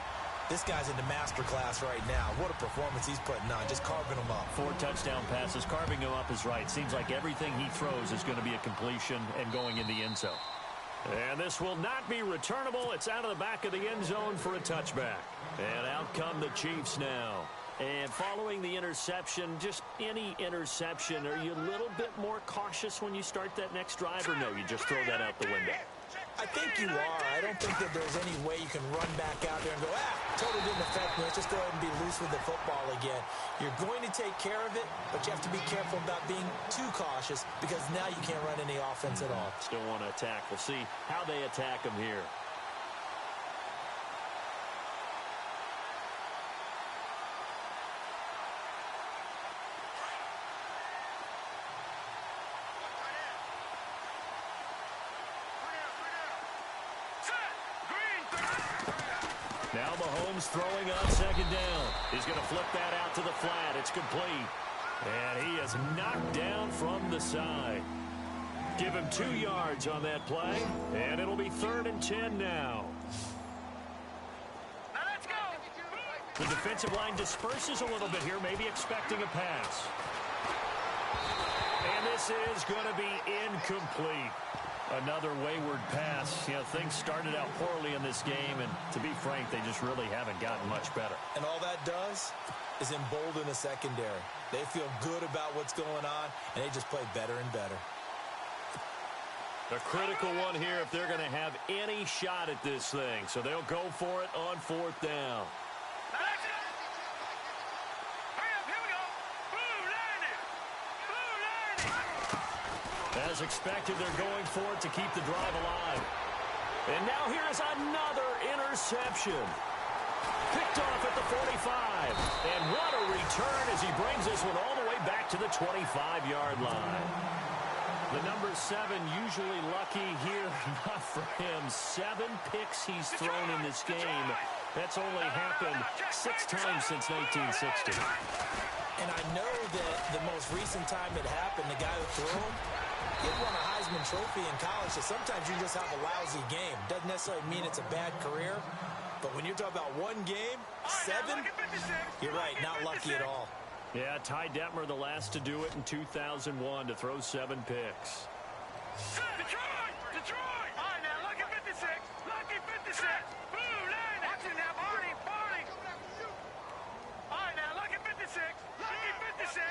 this guy's in the master class right now. What a performance he's putting on, just carving them up. 4 touchdown passes. Carving him up is right. Seems like everything he throws is going to be a completion and going in the end zone. And this will not be returnable. It's out of the back of the end zone for a touchback. And out come the Chiefs now. And following the interception, just any interception, are you a little bit more cautious when you start that next drive, or no, you just throw that out the window? I think you are. I don't think that there's any way you can run back out there and go, totally didn't affect me. Let's just go ahead and be loose with the football again. You're going to take care of it, but you have to be careful about being too cautious because now you can't run any offense at all. Still want to attack. We'll see how they attack him here. Now Mahomes throwing on second down. He's going to flip that out to the flat. It's complete. And he is knocked down from the side. Give him 2 yards on that play. And it'll be 3rd and 10 now. Now let's go. The defensive line disperses a little bit here, maybe expecting a pass. And this is going to be incomplete. Another wayward pass. Things started out poorly in this game, and to be frank, they just really haven't gotten much better. And all that does is embolden the secondary. They feel good about what's going on, and they just play better and better. A critical one here if they're going to have any shot at this thing. So they'll go for it on 4th down. As expected, they're going for it to keep the drive alive. And now here's another interception. Picked off at the 45. And what a return as he brings this one all the way back to the 25-yard line. The number 7 usually lucky here. Not for him. 7 picks he's thrown in this game. That's only happened 6 times since 1960. And I know that the most recent time it happened, the guy who threw him, he won a Heisman Trophy in college, so sometimes you just have a lousy game. Doesn't necessarily mean it's a bad career, but when you're talking about one game, 7, you're right, not lucky at all. Yeah, Ty Detmer, the last to do it in 2001, to throw 7 picks. Detroit! Detroit! All right, now, lucky 56. Lucky 56. Blue line. Watch it now, Barney. Barney. All right, now, lucky 56. Lucky 56.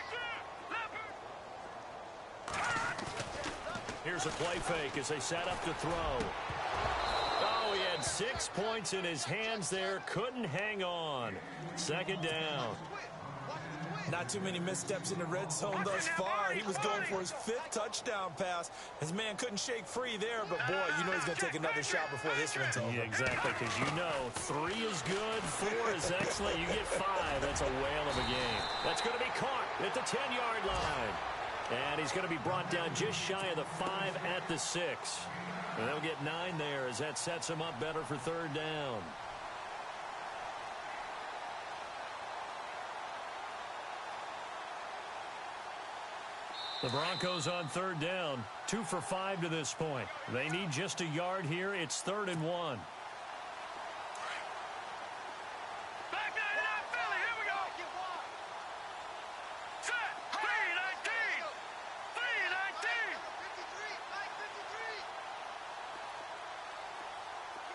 Here's a play fake as they set up to throw. Oh, he had 6 points in his hands there. Couldn't hang on. 2nd down. Not too many missteps in the red zone thus far. He was going for his 5th touchdown pass. His man couldn't shake free there, but boy, you know he's going to take another shot before this one's over. Yeah, exactly, because 3 is good, 4 is excellent. You get 5, that's a whale of a game. That's going to be caught at the 10-yard line. And he's going to be brought down just shy of the 5 at the 6. And they'll get 9 there as that sets him up better for 3rd down. The Broncos on 3rd down, 2 for 5 to this point. They need just a yard here. It's 3rd and 1.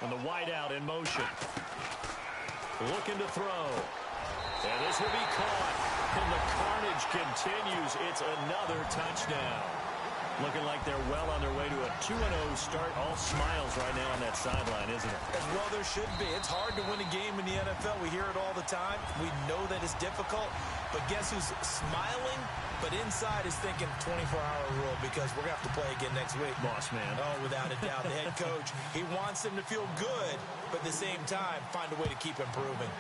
And the wideout in motion. Looking to throw. And this will be caught. And the carnage continues. It's another touchdown. Looking like they're well on their way to a 2-0 start. All smiles right now on that sideline, isn't it? As well there should be. It's hard to win a game in the NFL. We hear it all the time. We know that it's difficult. But guess who's smiling? But inside is thinking 24-hour rule because we're going to have to play again next week. Boss man. Oh, without a doubt. The head coach, he wants them to feel good, but at the same time, find a way to keep improving.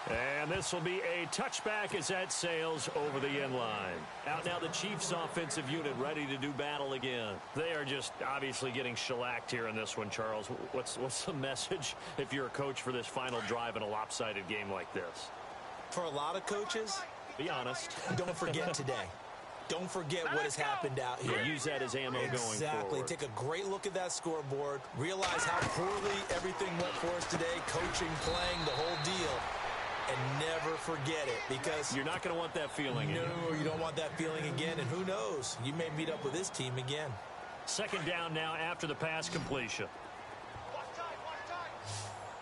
And this will be a touchback as that sails over the end line. Out now the Chiefs offensive unit ready to do battle again. They are just obviously getting shellacked here in this one, Charles. What's the message if you're a coach for this final drive in a lopsided game like this? For a lot of coaches, Be honest. don't forget today. Don't forget what has happened out here. Yeah, use that as ammo going forward. Exactly. Take a great look at that scoreboard. Realize how poorly everything went for us today. Coaching, playing, the whole deal. And never forget it, because You're not going to want that feeling again. No, you don't want that feeling again. And who knows? You may meet up with this team again. Second down now after the pass completion. Watch time, watch time.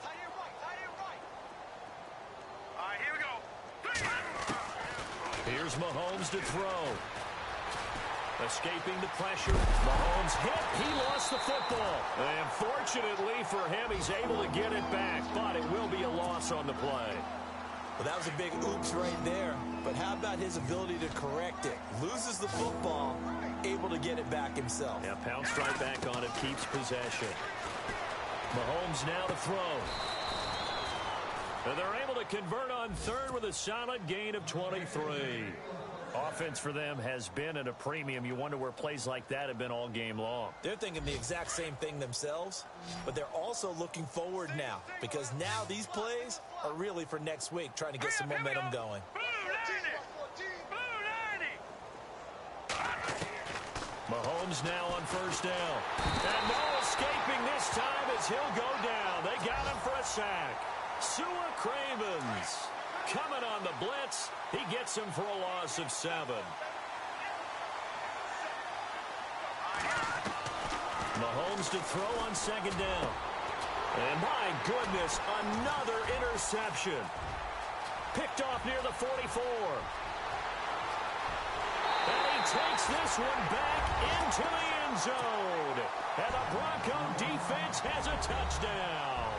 Tight end right, tight end right. All right, here we go. Here's Mahomes to throw. Escaping the pressure. Mahomes hit. He lost the football. And fortunately for him, he's able to get it back. But it will be a loss on the play. Well, that was a big oops right there. But how about his ability to correct it? Loses the football, able to get it back himself. Yeah, pounced right back on it, keeps possession. Mahomes now to throw. And they're able to convert on third with a solid gain of 23. Offense for them has been at a premium. You wonder where plays like that have been all game long. They're thinking the exact same thing themselves, but they're also looking forward now, because now these plays are really for next week, trying to get some momentum going. Mahomes now on first down. And no escaping this time as he'll go down. They got him for a sack. Sua Cravens coming on the blitz. He gets him for a loss of 7. Mahomes to throw on second down. And my goodness, another interception. Picked off near the 44. And he takes this one back into the end zone. And the Bronco defense has a touchdown.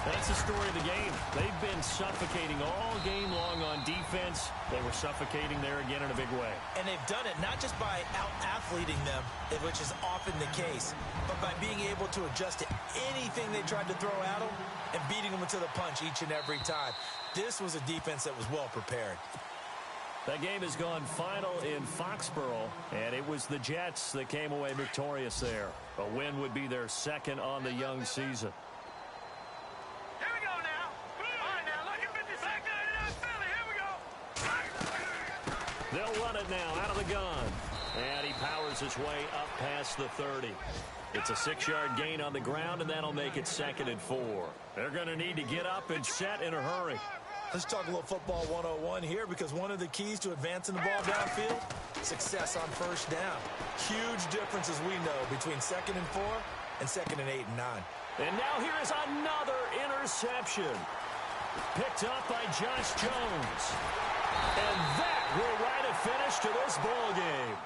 That's the story of the game. They've been suffocating all game long on defense. They were suffocating there again in a big way. And they've done it not just by out-athleting them, which is often the case, but by being able to adjust to anything they tried to throw at them and beating them to the punch each and every time. This was a defense that was well prepared. That game has gone final in Foxborough, and it was the Jets that came away victorious there. A win would be their second on the young season. They'll run it now out of the gun. And he powers his way up past the 30. It's a 6-yard gain on the ground, and that'll make it 2nd and 4. They're going to need to get up and set in a hurry. Let's talk a little football 101 here, because one of the keys to advancing the ball downfield, success on first down. Huge difference, as we know, between 2nd and 4 and 2nd and 8 and 9. And now here is another interception. Picked up by Josh Jones. And that will write a finish to this ball game.